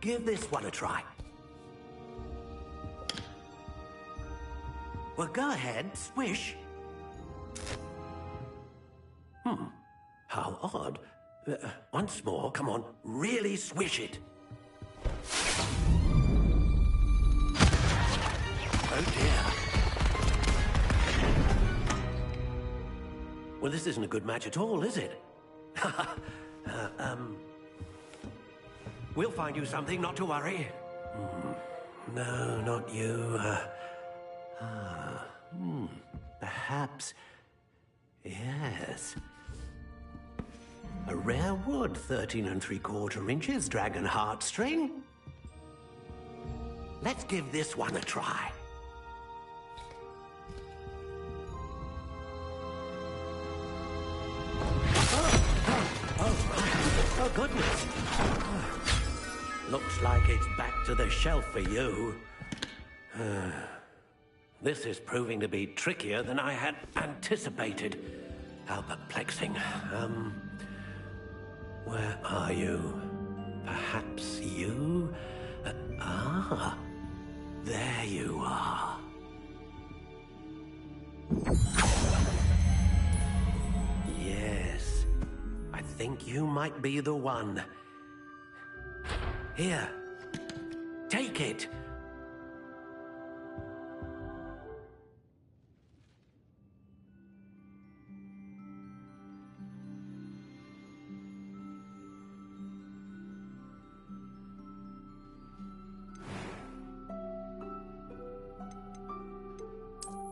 give this one a try. Well, go ahead, swish. How odd. Once more, come on, really swish it. Oh dear. Well, this isn't a good match at all, is it? We'll find you something, not to worry. No, not you. Perhaps... Yes. A rare wood, 13 3/4 inches, dragon heartstring. Let's give this one a try. Oh, goodness. Looks like it's back to the shelf for you. This is proving to be trickier than I had anticipated. How perplexing. Where are you? Perhaps you? There you are. Yes, I think you might be the one. Here, take it.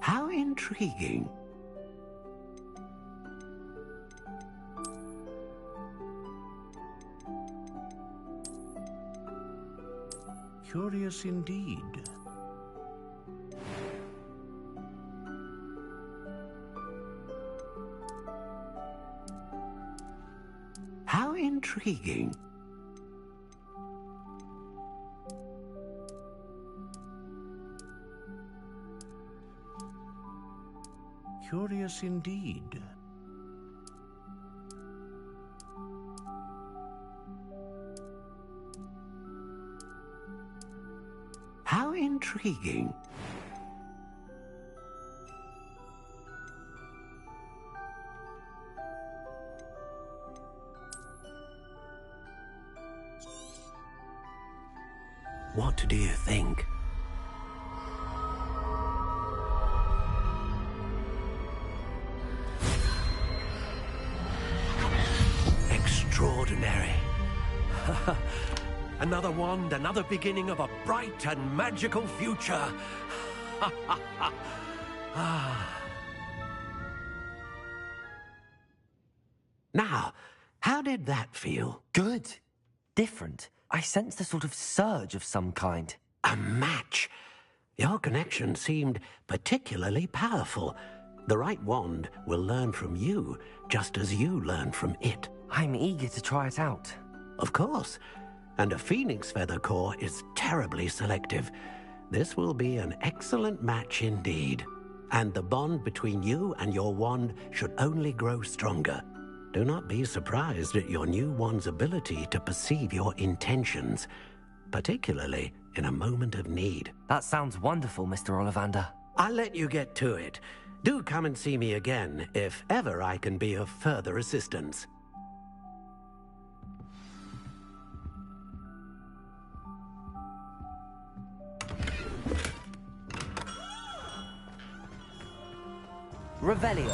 How intriguing. Curious indeed. How intriguing. Curious indeed. How intriguing. What do you think? Extraordinary. Another wand, another beginning of a bright and magical future. Now, How did that feel? Good. Different. I sensed a sort of surge of some kind. A match? Your connection seemed particularly powerful. The right wand will learn from you, just as you learn from it. I'm eager to try it out. Of course. And a phoenix feather core is terribly selective. This will be an excellent match indeed. And the bond between you and your wand should only grow stronger. Do not be surprised at your new wand's ability to perceive your intentions, particularly in a moment of need. That sounds wonderful, Mr. Ollivander. I'll let you get to it. Do come and see me again if ever I can be of further assistance. Revelio.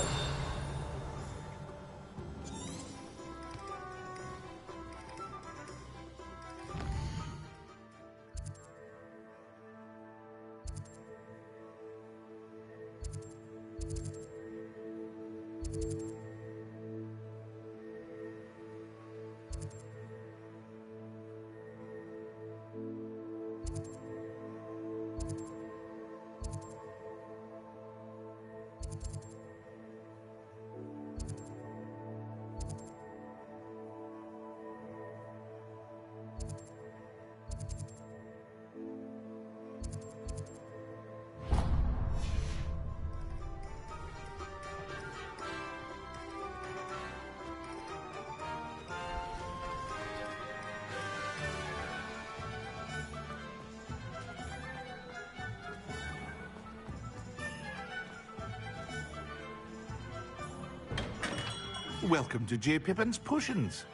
Welcome to J. Pippin's Potions.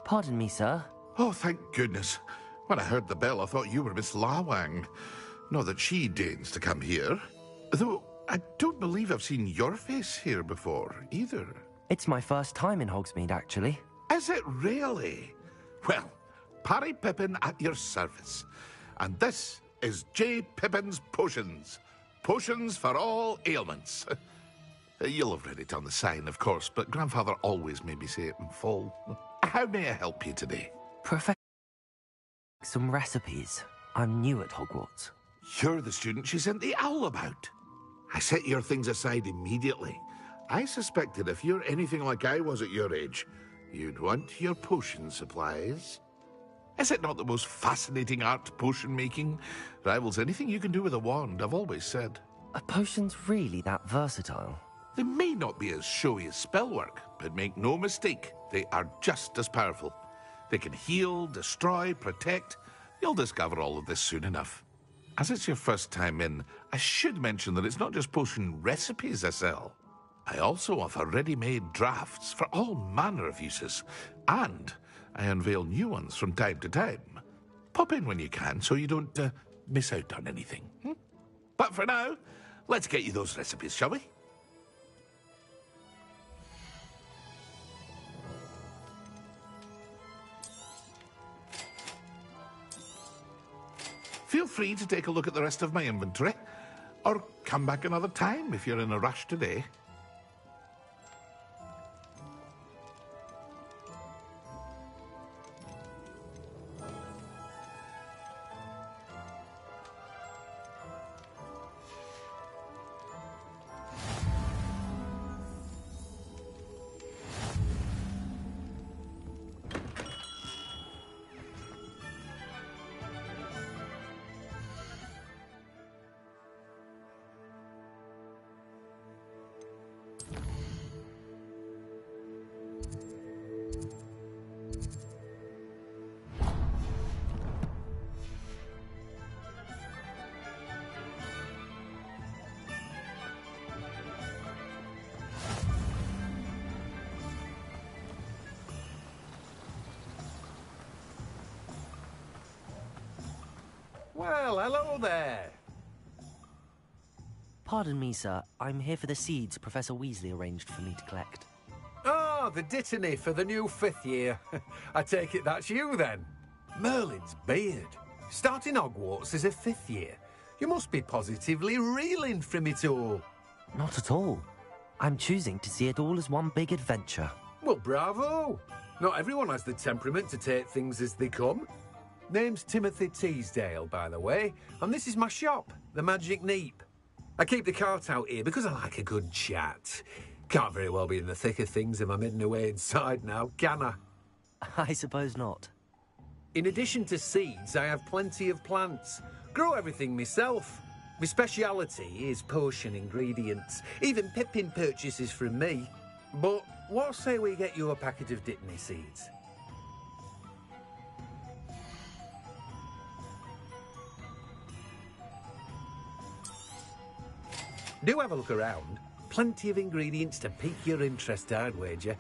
Pardon me, sir. Oh, thank goodness. When I heard the bell, I thought you were Miss Lawang. Not that she deigns to come here. Though, I don't believe I've seen your face here before, either. It's my first time in Hogsmeade, actually. Is it really? Well, Parry Pippin at your service. And this is J. Pippin's Potions. Potions for all ailments. You'll have read it on the sign, of course, but Grandfather always made me say it in full. How may I help you today? Professor, some recipes. I'm new at Hogwarts. You're the student she sent the owl about. I set your things aside immediately. I suspected if you're anything like I was at your age, you'd want your potion supplies. Is it not the most fascinating art, potion making? Rivals anything you can do with a wand, I've always said. Are potions really that versatile? They may not be as showy as spellwork, but make no mistake, they are just as powerful. They can heal, destroy, protect. You'll discover all of this soon enough. As it's your first time in, I should mention that it's not just potion recipes I sell. I also offer ready-made drafts for all manner of uses, and I unveil new ones from time to time. Pop in when you can so you don't miss out on anything. But for now, let's get you those recipes, shall we? Feel free to take a look at the rest of my inventory, or come back another time if you're in a rush today. Well, hello there. Pardon me, sir. I'm here for the seeds Professor Weasley arranged for me to collect. Oh, the dittany for the new 5th year. I take it that's you, then. Merlin's beard. Starting Hogwarts as a 5th year. You must be positively reeling from it all. Not at all. I'm choosing to see it all as one big adventure. Well, bravo! Not everyone has the temperament to take things as they come. Name's Timothy Teasdale, by the way, and this is my shop, the Magic Neep. I keep the cart out here because I like a good chat. Can't very well be in the thick of things if I'm hidden away inside now, can I? I suppose not. In addition to seeds, I have plenty of plants. Grow everything myself. My speciality is potion ingredients. Even Pippin purchases from me. But what say we get you a packet of Dittany seeds? Do have a look around. Plenty of ingredients to pique your interest, I'd wager.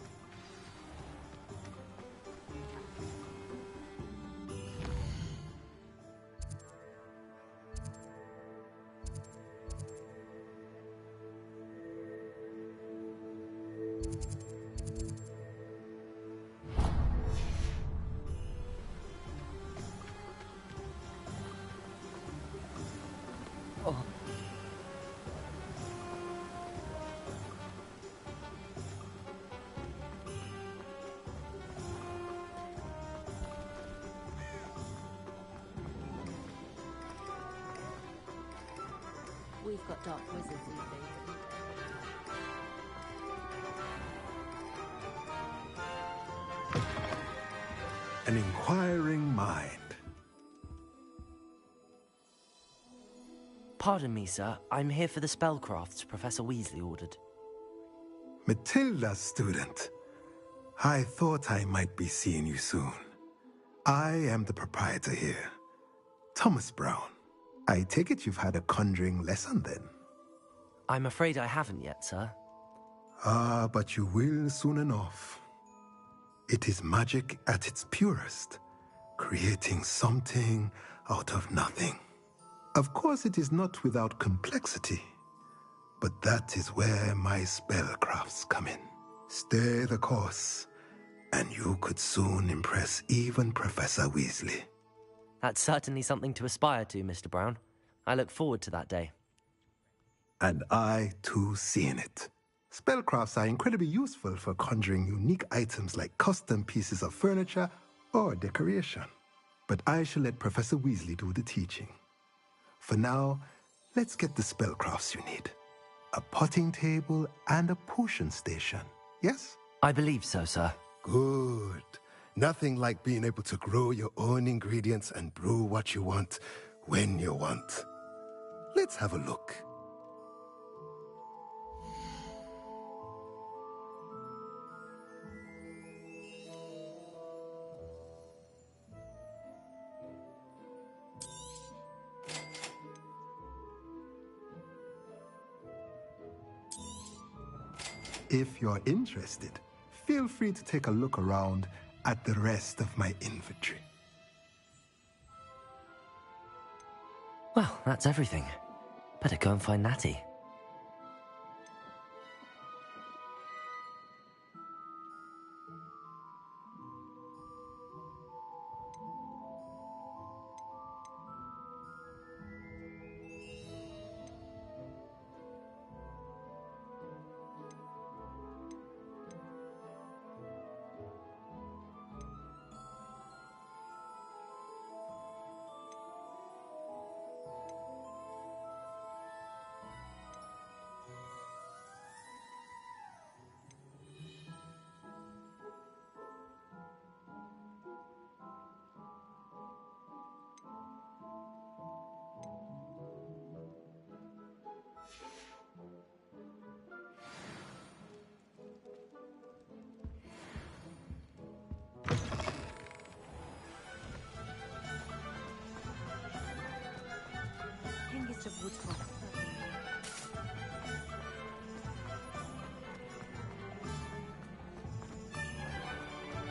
We've got dark wizards these days. An inquiring mind. Pardon me, sir. I'm here for the spellcrafts Professor Weasley ordered. Matilda's student. I thought I might be seeing you soon. I am the proprietor here, Thomas Brown. I take it you've had a conjuring lesson then? I'm afraid I haven't yet, sir. Ah, but you will soon enough. It is magic at its purest, creating something out of nothing. Of course, it is not without complexity, but that is where my spellcrafts come in. Stay the course, and you could soon impress even Professor Weasley. That's certainly something to aspire to, Mr. Brown. I look forward to that day. And I, too, see in it. Spellcrafts are incredibly useful for conjuring unique items like custom pieces of furniture or decoration. But I shall let Professor Weasley do the teaching. For now, let's get the spellcrafts you need. A potting table and a potion station, yes? I believe so, sir. Good. Nothing like being able to grow your own ingredients and brew what you want when you want. Let's have a look. If you're interested, feel free to take a look around at the rest of my inventory. Well, that's everything. Better go and find Natty.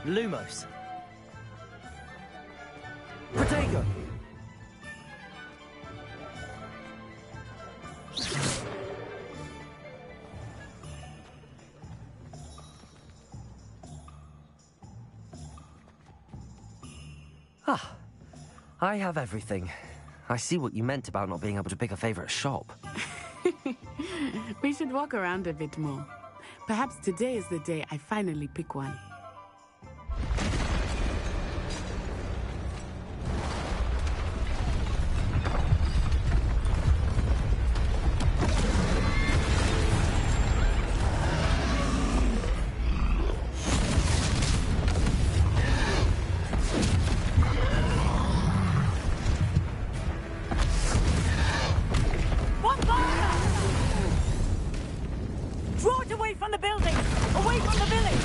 Lumos. Protego! Ah, I have everything. I see what you meant about not being able to pick a favorite shop. We should walk around a bit more. Perhaps today is the day I finally pick one. Draw it away from the building! Away from the village!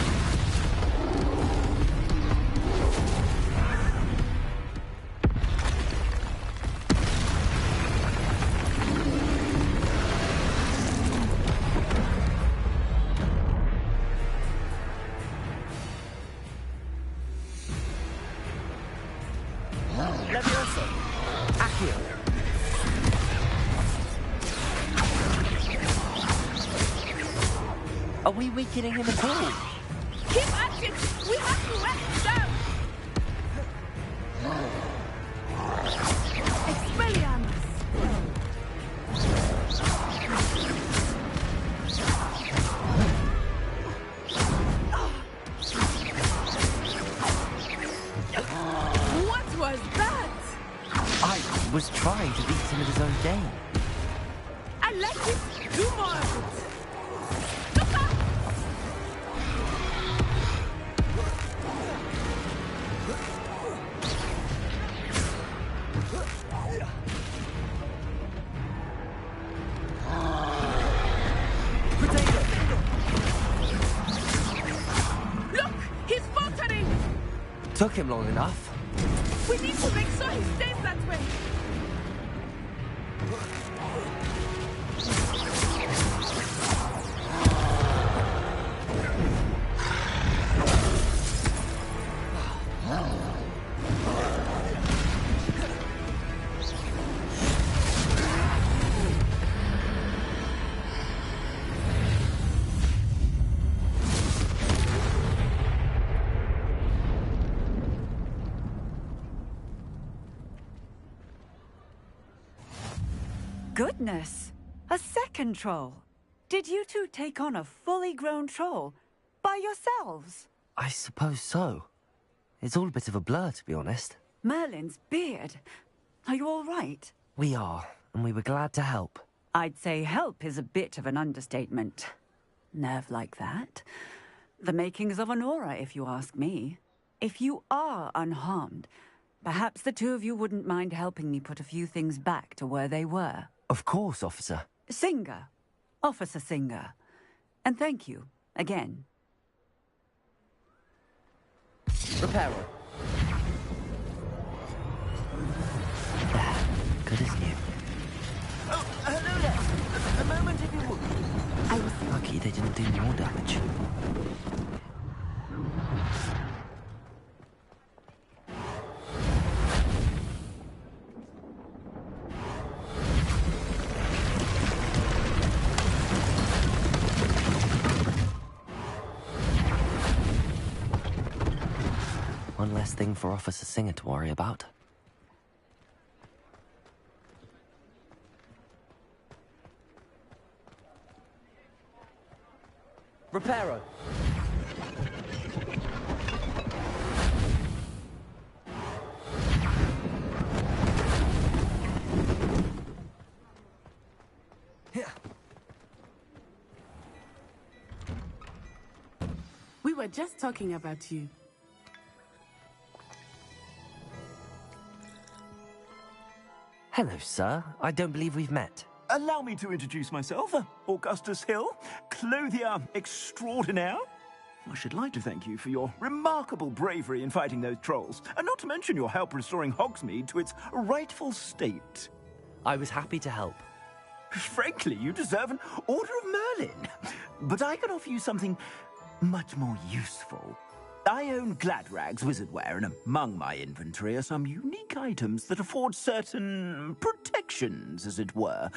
Levioso! Accio! Are we weakening him at all? Keep at it! We have to wet him down! Expelliarmus! What was that? I was trying to beat him at his own game. I like it! Do more of it! Look! He's faltering! Took him long enough. We need to make sure he stays that way! Goodness! A second troll! Did you two take on a fully grown troll? By yourselves? I suppose so. It's all a bit of a blur, to be honest. Merlin's beard. Are you all right? We are, and we were glad to help. I'd say help is a bit of an understatement. Nerve like that. The makings of an aura, if you ask me. If you are unharmed, perhaps the two of you wouldn't mind helping me put a few things back to where they were. Of course, officer. Singer. Officer Singer. And thank you, again. Reparo. There. Good as new. Oh, hello there. A moment if you would. I was lucky they didn't do more damage. One less thing for Officer Singer to worry about. Reparo. We were just talking about you. Hello, sir. I don't believe we've met. Allow me to introduce myself, Augustus Hill, clothier extraordinaire. I should like to thank you for your remarkable bravery in fighting those trolls, and not to mention your help restoring Hogsmeade to its rightful state. I was happy to help. Frankly, you deserve an Order of Merlin. But I can offer you something much more useful. I own Gladrag's wizardware, and among my inventory are some unique items that afford certain protections, as it were.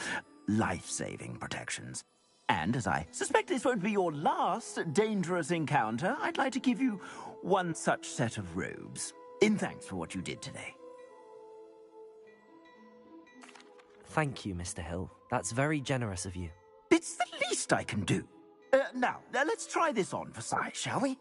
Life-saving protections. And as I suspect this won't be your last dangerous encounter, I'd like to give you one such set of robes, in thanks for what you did today. Thank you, Mr. Hill. That's very generous of you. It's the least I can do. Now, let's try this on for size, shall we?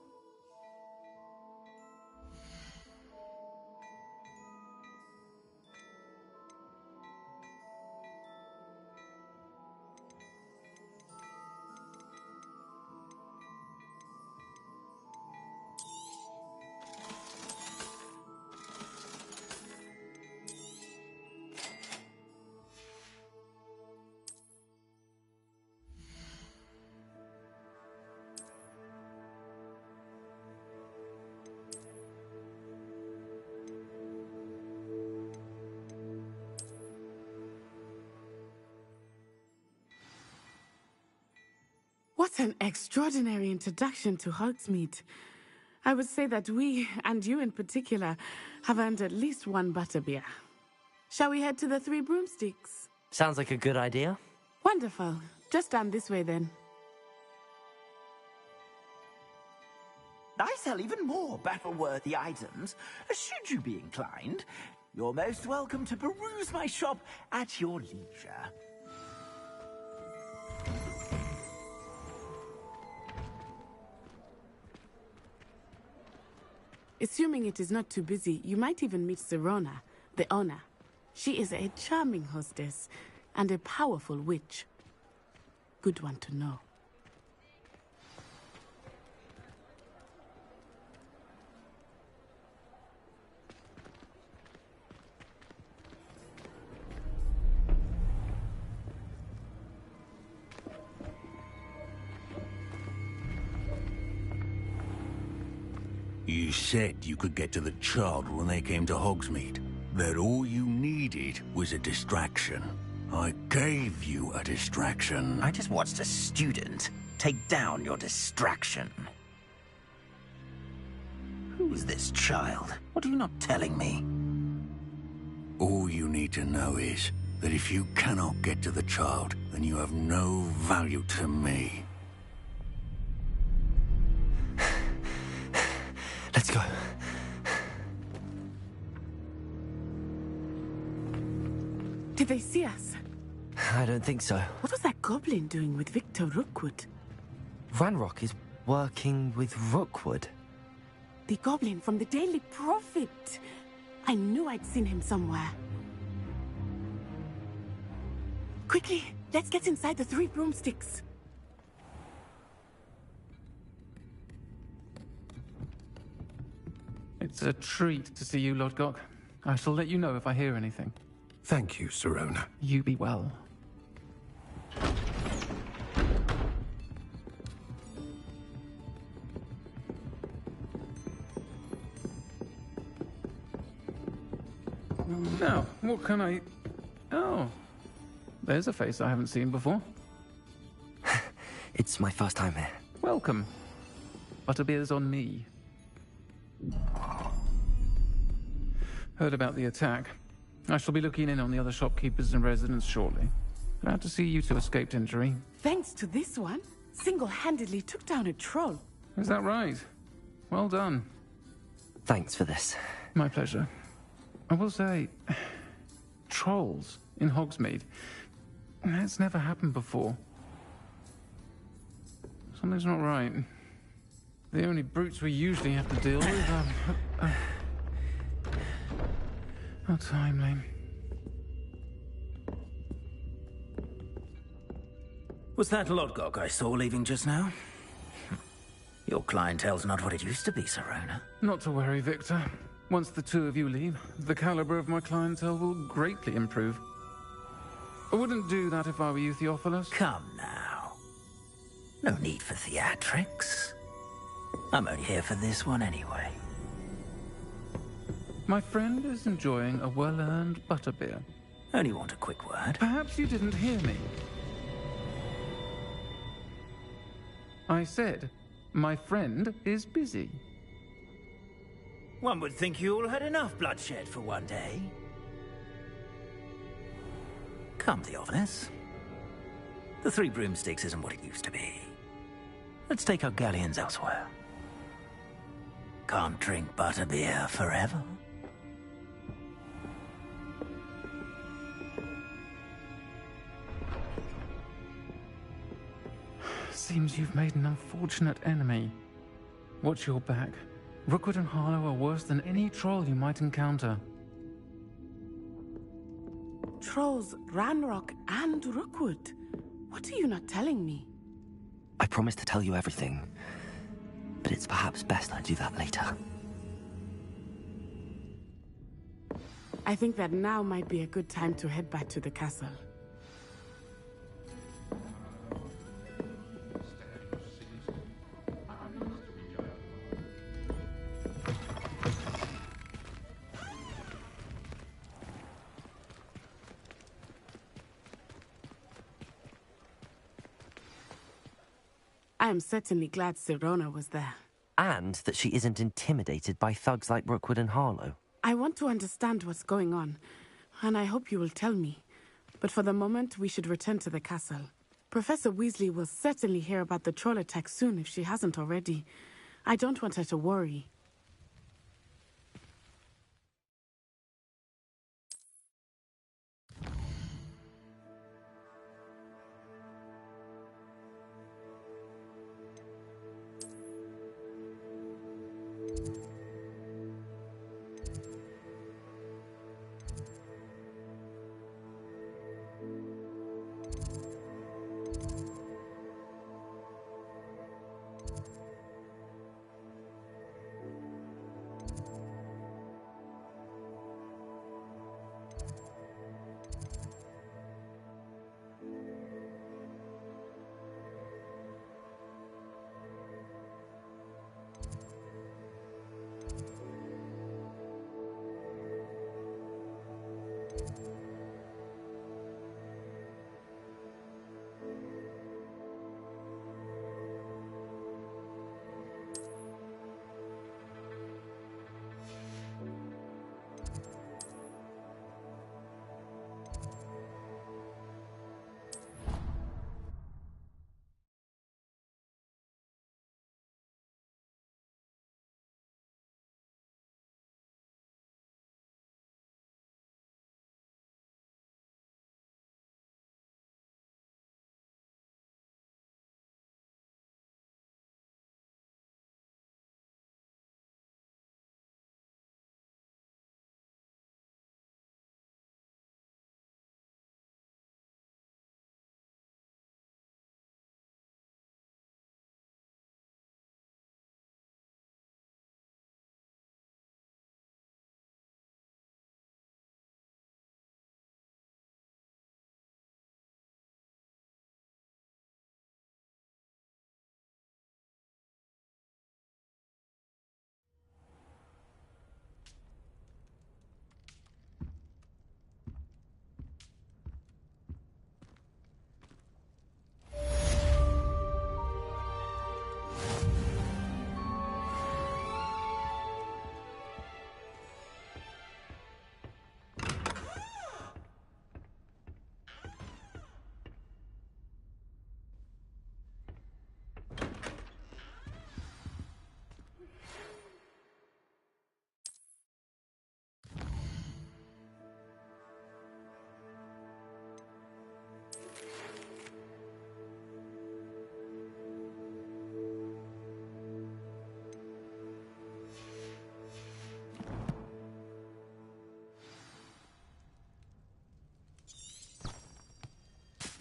What an extraordinary introduction to Hogsmeade. I would say that we, and you in particular, have earned at least one butterbeer. Shall we head to the Three Broomsticks? Sounds like a good idea. Wonderful. Just down this way then. I sell even more battle-worthy items, should you be inclined. You're most welcome to peruse my shop at your leisure. Assuming it is not too busy, you might even meet Sirona, the owner. She is a charming hostess and a powerful witch. Good one to know. You said you could get to the child when they came to Hogsmeade. That all you needed was a distraction. I gave you a distraction. I just watched a student take down your distraction. Who's this child? What are you not telling me? All you need to know is that if you cannot get to the child, then you have no value to me. Let's go. Did they see us? I don't think so. What was that goblin doing with Victor Rookwood? Ranrock is working with Rookwood. The goblin from the Daily Prophet. I knew I'd seen him somewhere. Quickly, let's get inside the Three Broomsticks. It's a treat to see you, Lodgok. I shall let you know if I hear anything. Thank you, Sirona. You be well. Now, what can I... Oh, there's a face I haven't seen before. It's my first time here. Welcome. Butterbeer's on me. Heard about the attack. I shall be looking in on the other shopkeepers and residents shortly. Glad to see you two escaped injury. Thanks to this one, single-handedly took down a troll. Is that right? Well done. Thanks for this. My pleasure. I will say, trolls in Hogsmeade. That's never happened before. Something's not right. The only brutes we usually have to deal with are... How timely. Was that Lodgok I saw leaving just now? Your clientele's not what it used to be, Sirona. Not to worry, Victor. Once the two of you leave, the caliber of my clientele will greatly improve. I wouldn't do that if I were you, Theophilus. Come now. No need for theatrics. I'm only here for this one anyway. My friend is enjoying a well-earned butterbeer. Only want a quick word. Perhaps you didn't hear me. I said, my friend is busy. One would think you all had enough bloodshed for one day. Come, Theophilus. The Three Broomsticks isn't what it used to be. Let's take our galleons elsewhere. Can't drink butterbeer forever. seems you've made an unfortunate enemy. Watch your back. Rookwood and Harlow are worse than any troll you might encounter. Trolls, Ranrock, and Rookwood. What are you not telling me? I promised to tell you everything, but it's perhaps best I do that later. I think that now might be a good time to head back to the castle. I am certainly glad Sirona was there. And that she isn't intimidated by thugs like Rookwood and Harlow. I want to understand what's going on, and I hope you will tell me. But for the moment, we should return to the castle. Professor Weasley will certainly hear about the troll attack soon if she hasn't already. I don't want her to worry.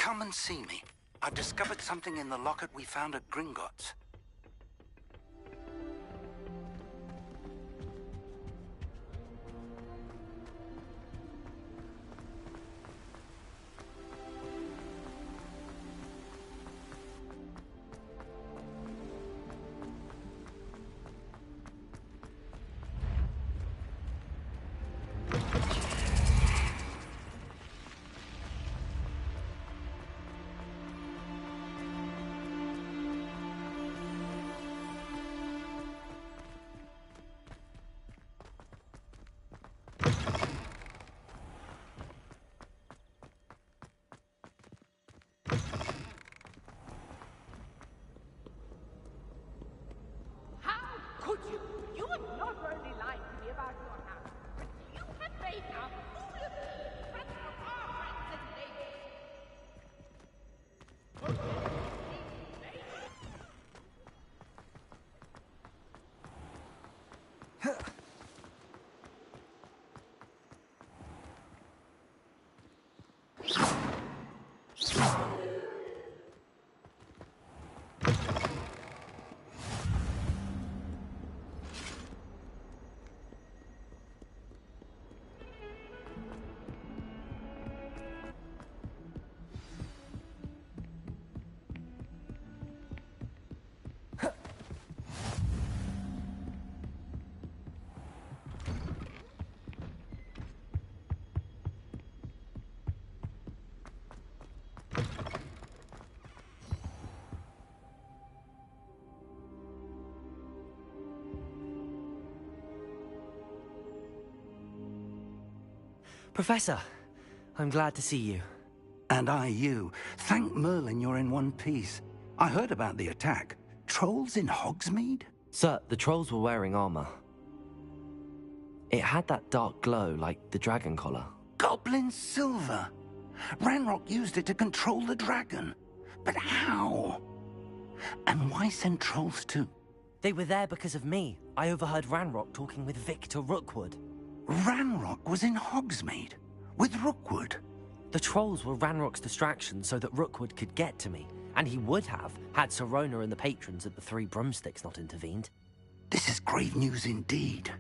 Come and see me. I've discovered something in the locket we found at Gringotts. Professor, I'm glad to see you. And I you. Thank Merlin you're in one piece. I heard about the attack. Trolls in Hogsmeade? Sir, the trolls were wearing armor. It had that dark glow like the dragon collar. Goblin silver. Ranrock used it to control the dragon. But how? And why send trolls too? They were there because of me. I overheard Ranrock talking with Victor Rookwood. Ranrock was in Hogsmeade? With Rookwood? The trolls were Ranrock's distraction so that Rookwood could get to me. And he would have, had Sirona and the patrons at the Three Broomsticks not intervened. This is grave news indeed.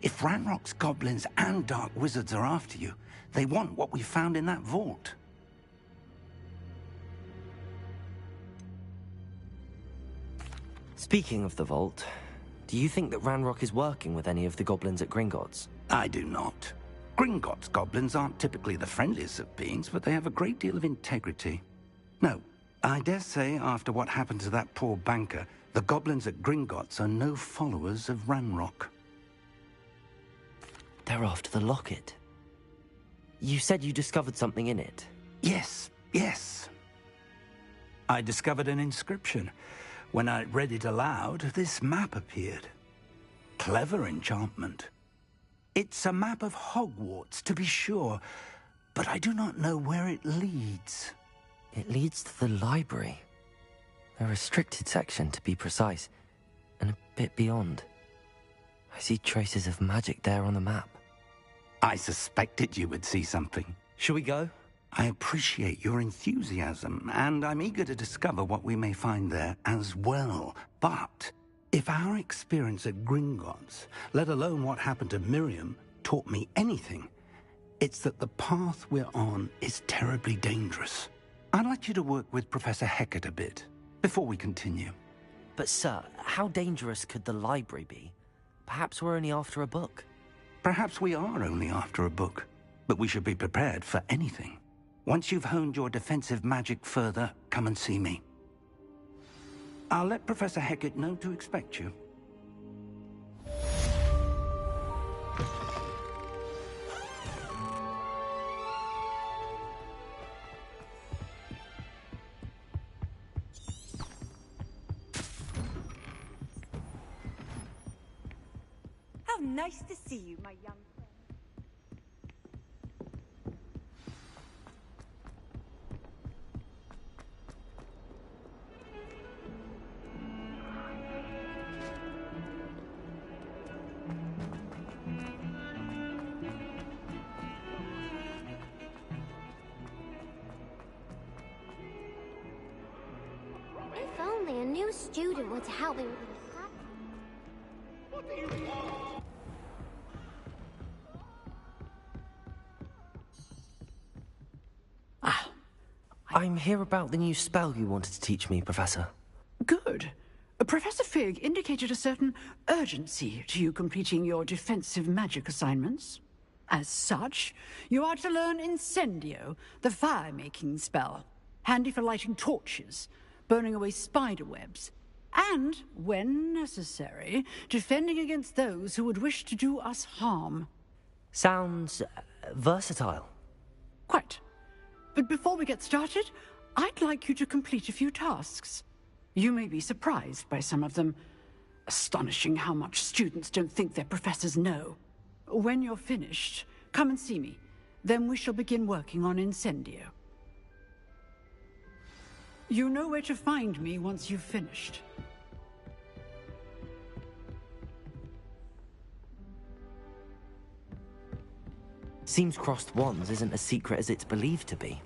If Ranrock's goblins and dark wizards are after you, they want what we found in that vault. Speaking of the vault, do you think that Ranrock is working with any of the goblins at Gringotts? I do not. Gringotts goblins aren't typically the friendliest of beings, but they have a great deal of integrity. No, I dare say after what happened to that poor banker, the goblins at Gringotts are no followers of Ranrock. They're after the locket. You said you discovered something in it. Yes. I discovered an inscription. When I read it aloud, this map appeared. Clever enchantment. It's a map of Hogwarts, to be sure, but I do not know where it leads. It leads to the library. A restricted section, to be precise, and a bit beyond. I see traces of magic there on the map. I suspected you would see something. Shall we go? I appreciate your enthusiasm, and I'm eager to discover what we may find there as well. But if our experience at Gringotts, let alone what happened to Miriam, taught me anything, it's that the path we're on is terribly dangerous. I'd like you to work with Professor Hecat a bit before we continue. But sir, how dangerous could the library be? Perhaps we're only after a book. Perhaps we are only after a book, but we should be prepared for anything. Once you've honed your defensive magic further, come and see me. I'll let Professor Hecat know to expect you. How nice to see you, my young friend. If only a new student were to help me with an attack. What do you want? I'm here about the new spell you wanted to teach me, Professor. Good. Professor Fig indicated a certain urgency to you completing your defensive magic assignments. As such, you are to learn Incendio, the fire-making spell, handy for lighting torches, burning away spider webs, and, when necessary, defending against those who would wish to do us harm. Sounds versatile. Quite. But before we get started, I'd like you to complete a few tasks. You may be surprised by some of them. Astonishing how much students don't think their professors know. When you're finished, come and see me. Then we shall begin working on Incendio. You know where to find me once you've finished. Seems crossed wands isn't as secret as it's believed to be.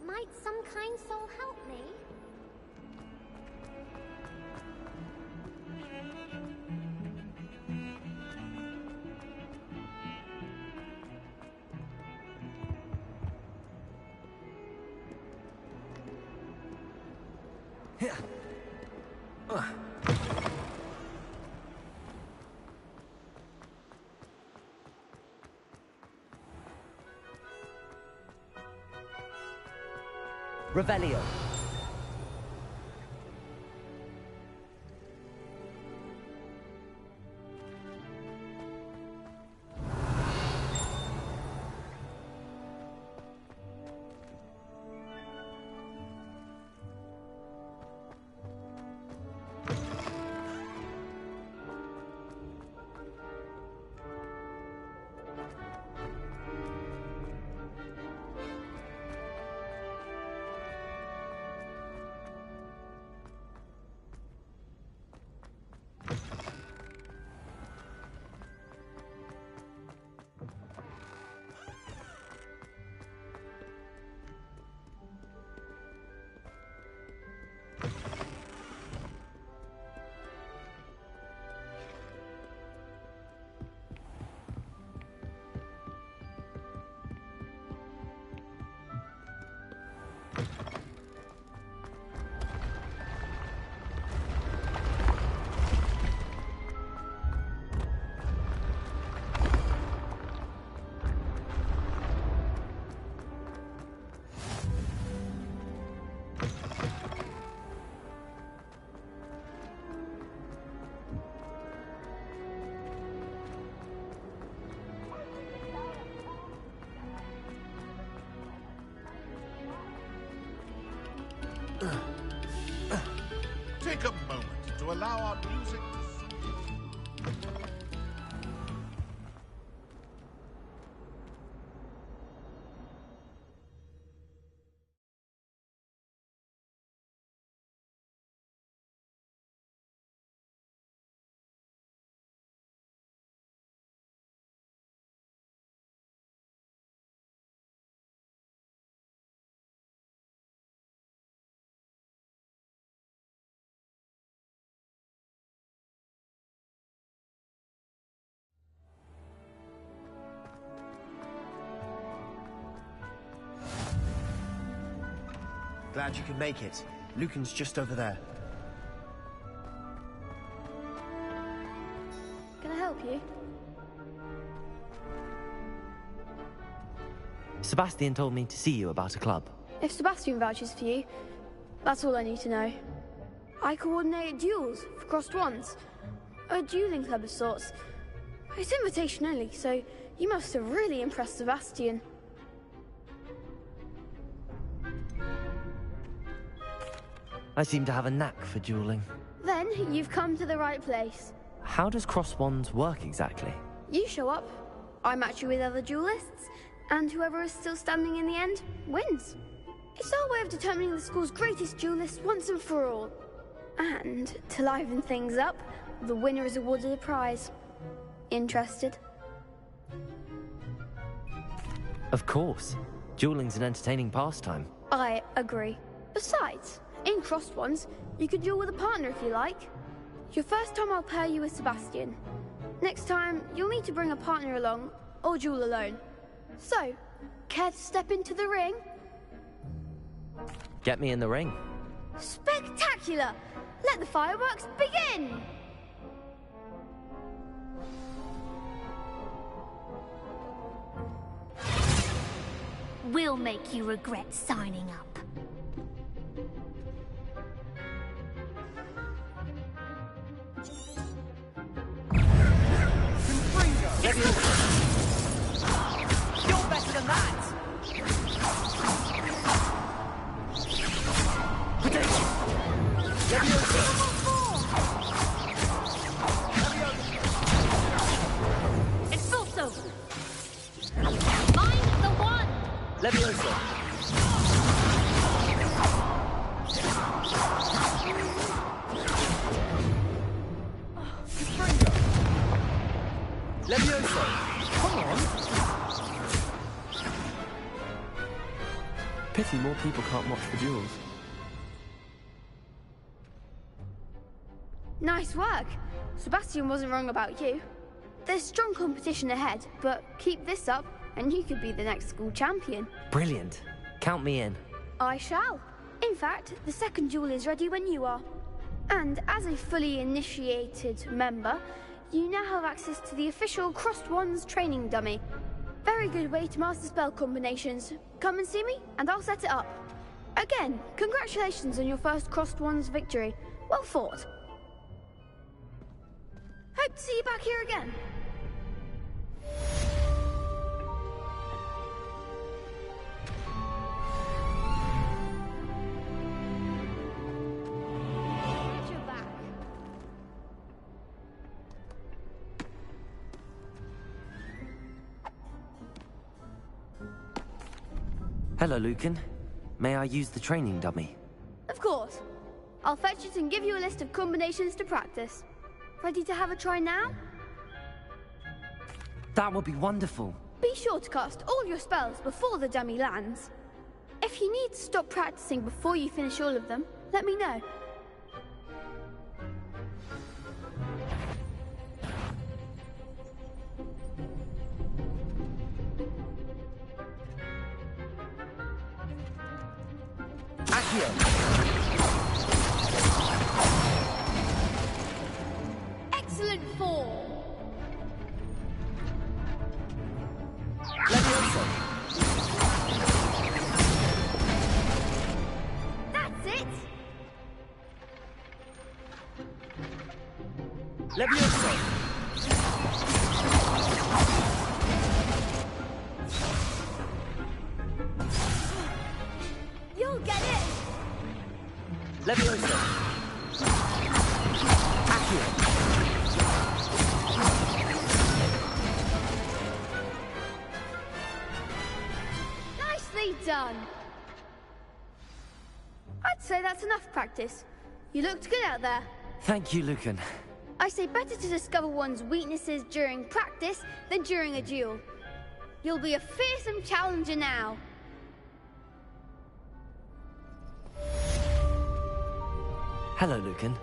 Might some kind soul help me? Revelio. Take a moment to allow our music to soothe you. Glad you could make it. Lucan's just over there. Can I help you? Sebastian told me to see you about a club. If Sebastian vouches for you, that's all I need to know. I coordinate duels for crossed wands. A dueling club of sorts. It's invitation only, so you must have really impressed Sebastian. I seem to have a knack for dueling. Then you've come to the right place. How does cross wands work exactly? You show up, I match you with other duelists, and whoever is still standing in the end wins. It's our way of determining the school's greatest duelist once and for all. And to liven things up, the winner is awarded a prize. Interested? Of course. Dueling's an entertaining pastime. I agree. Besides, in crossed ones, you could duel with a partner if you like. Your first time I'll pair you with Sebastian. Next time, you'll need to bring a partner along, or duel alone. So, care to step into the ring? Get me in the ring. Spectacular! Let the fireworks begin! We'll make you regret signing up. You're better than that! Expulso! Mind the one! Levioso! Levioso! Come on! Pity more people can't watch the duels. Nice work. Sebastian wasn't wrong about you. There's strong competition ahead, but keep this up and you could be the next school champion. Brilliant. Count me in. I shall. In fact, the second duel is ready when you are. And as a fully initiated member, you now have access to the official Crossed Wands training dummy. Very good way to master spell combinations. Come and see me, and I'll set it up. Again, congratulations on your first Crossed Wands victory. Well fought. Hope to see you back here again. You're back. Hello, Lucan. May I use the training dummy? Of course. I'll fetch it and give you a list of combinations to practice. Ready to have a try now? That would be wonderful. Be sure to cast all your spells before the dummy lands. If you need to stop practicing before you finish all of them, let me know. Excellent form. That's it. Levioso! You'll get it. Leviosa. Accio. Nicely done. I'd say that's enough practice. You looked good out there. Thank you, Lucan. I say better to discover one's weaknesses during practice than during a duel. You'll be a fearsome challenger now. Hello, Lucan.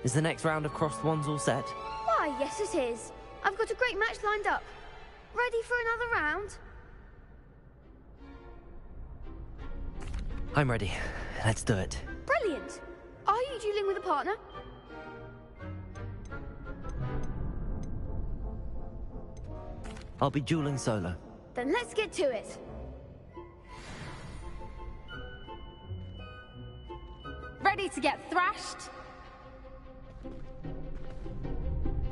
Is the next round of crossed wands all set? Why, yes it is. I've got a great match lined up. Ready for another round? I'm ready. Let's do it. Brilliant. Are you dueling with a partner? I'll be dueling solo. Then let's get to it. Ready to get thrashed?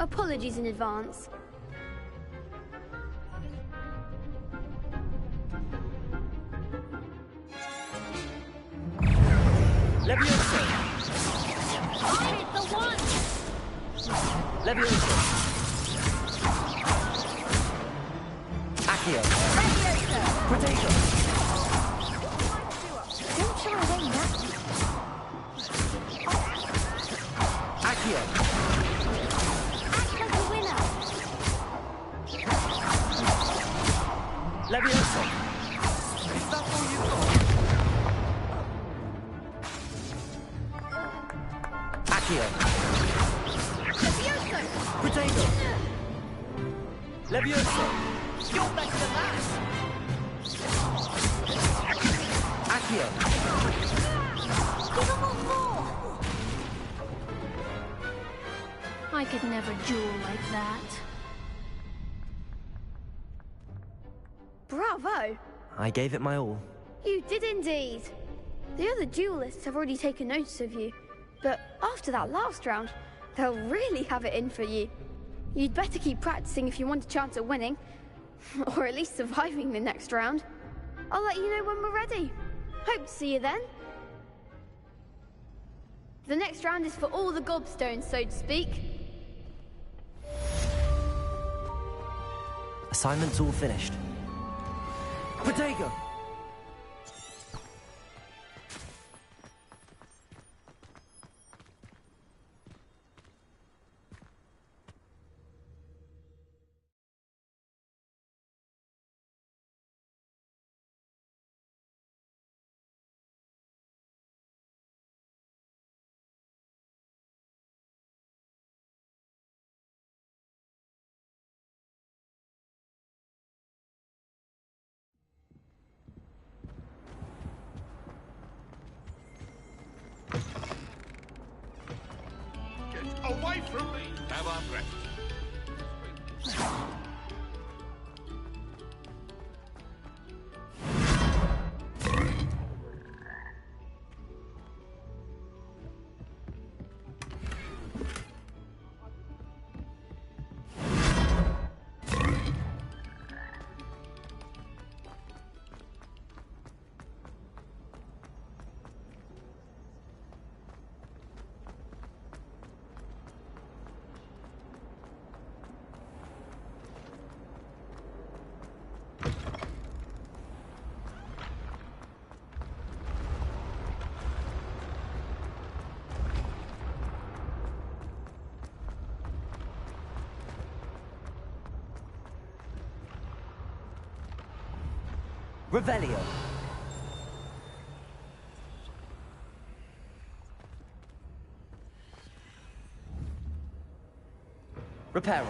Apologies in advance. Leviosa! I hit the one! Leviosa! Accio! Potato! Don't shy away now. Accio! Act like a winner. Leviosa! Is that all you've got? Accio! Leviosa! Potato! Leviosa! You're better than that! Accio! Give them all more. I could never duel like that. Bravo! I gave it my all. You did indeed. The other duelists have already taken notice of you, but after that last round, they'll really have it in for you. You'd better keep practicing if you want a chance at winning, or at least surviving the next round. I'll let you know when we're ready. Hope to see you then. The next round is for all the gobstones, so to speak. Assignment's all finished. Potato! Away from me! Have our breath. Revelio. Reparo.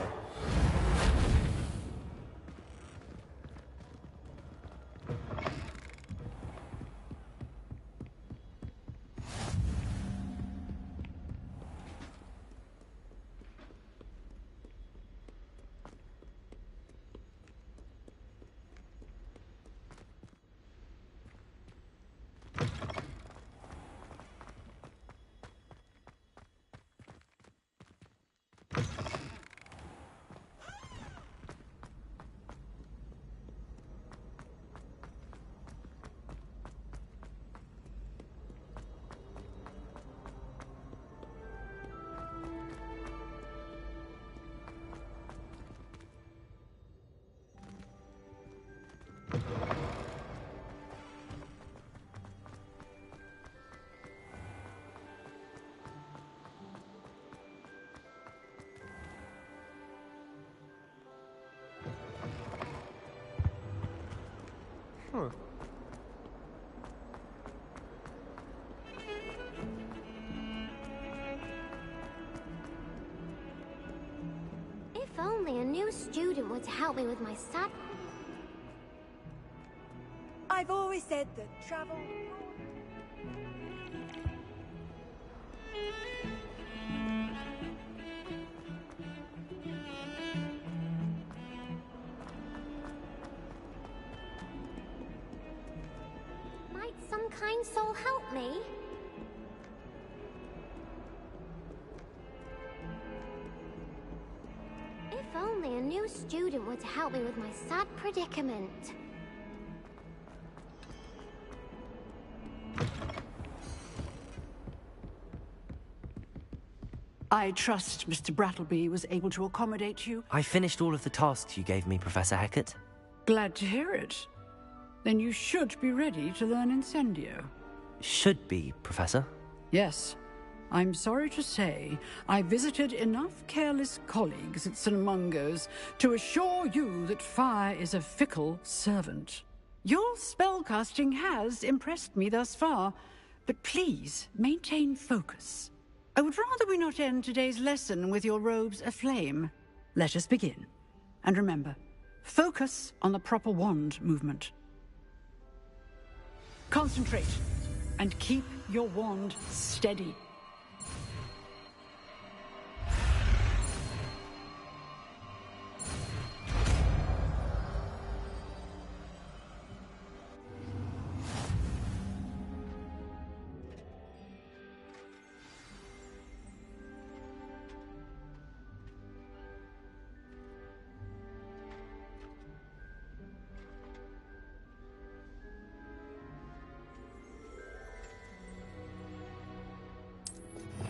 Huh. If only a new student would help me with my sad... I've always said that travel... Might some kind soul help me? If only a new student were to help me with my sad predicament. I trust Mr. Brattleby was able to accommodate you. I finished all of the tasks you gave me, Professor Hecat. Glad to hear it. Then you should be ready to learn Incendio. Should be, Professor. Yes. I'm sorry to say, I visited enough careless colleagues at St. Mungo's to assure you that fire is a fickle servant. Your spellcasting has impressed me thus far, but please maintain focus. I would rather we not end today's lesson with your robes aflame. Let us begin. And remember, focus on the proper wand movement. Concentrate, and keep your wand steady.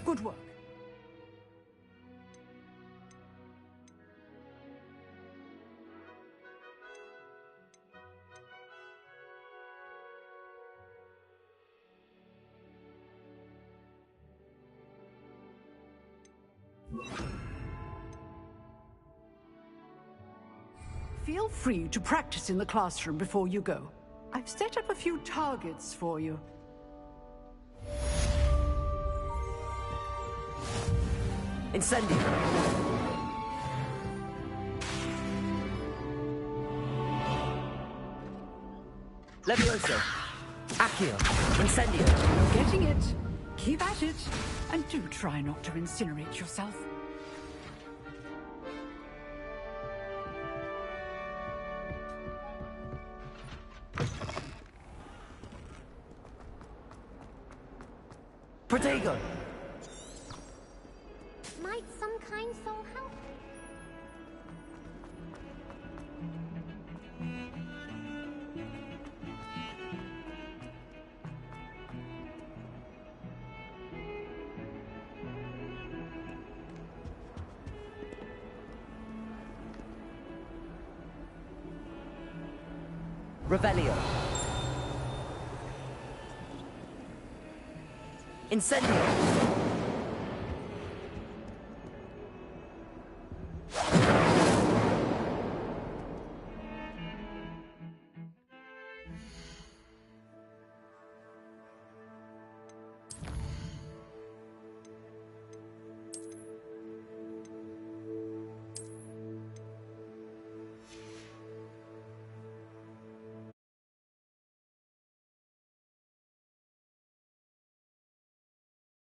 Good work. Feel free to practice in the classroom before you go. I've set up a few targets for you. Incendio! Levioso! Accio! Incendio! You're getting it. Keep at it. And do try not to incinerate yourself. Protego! Might some kind soul help? Revelio! Incendio!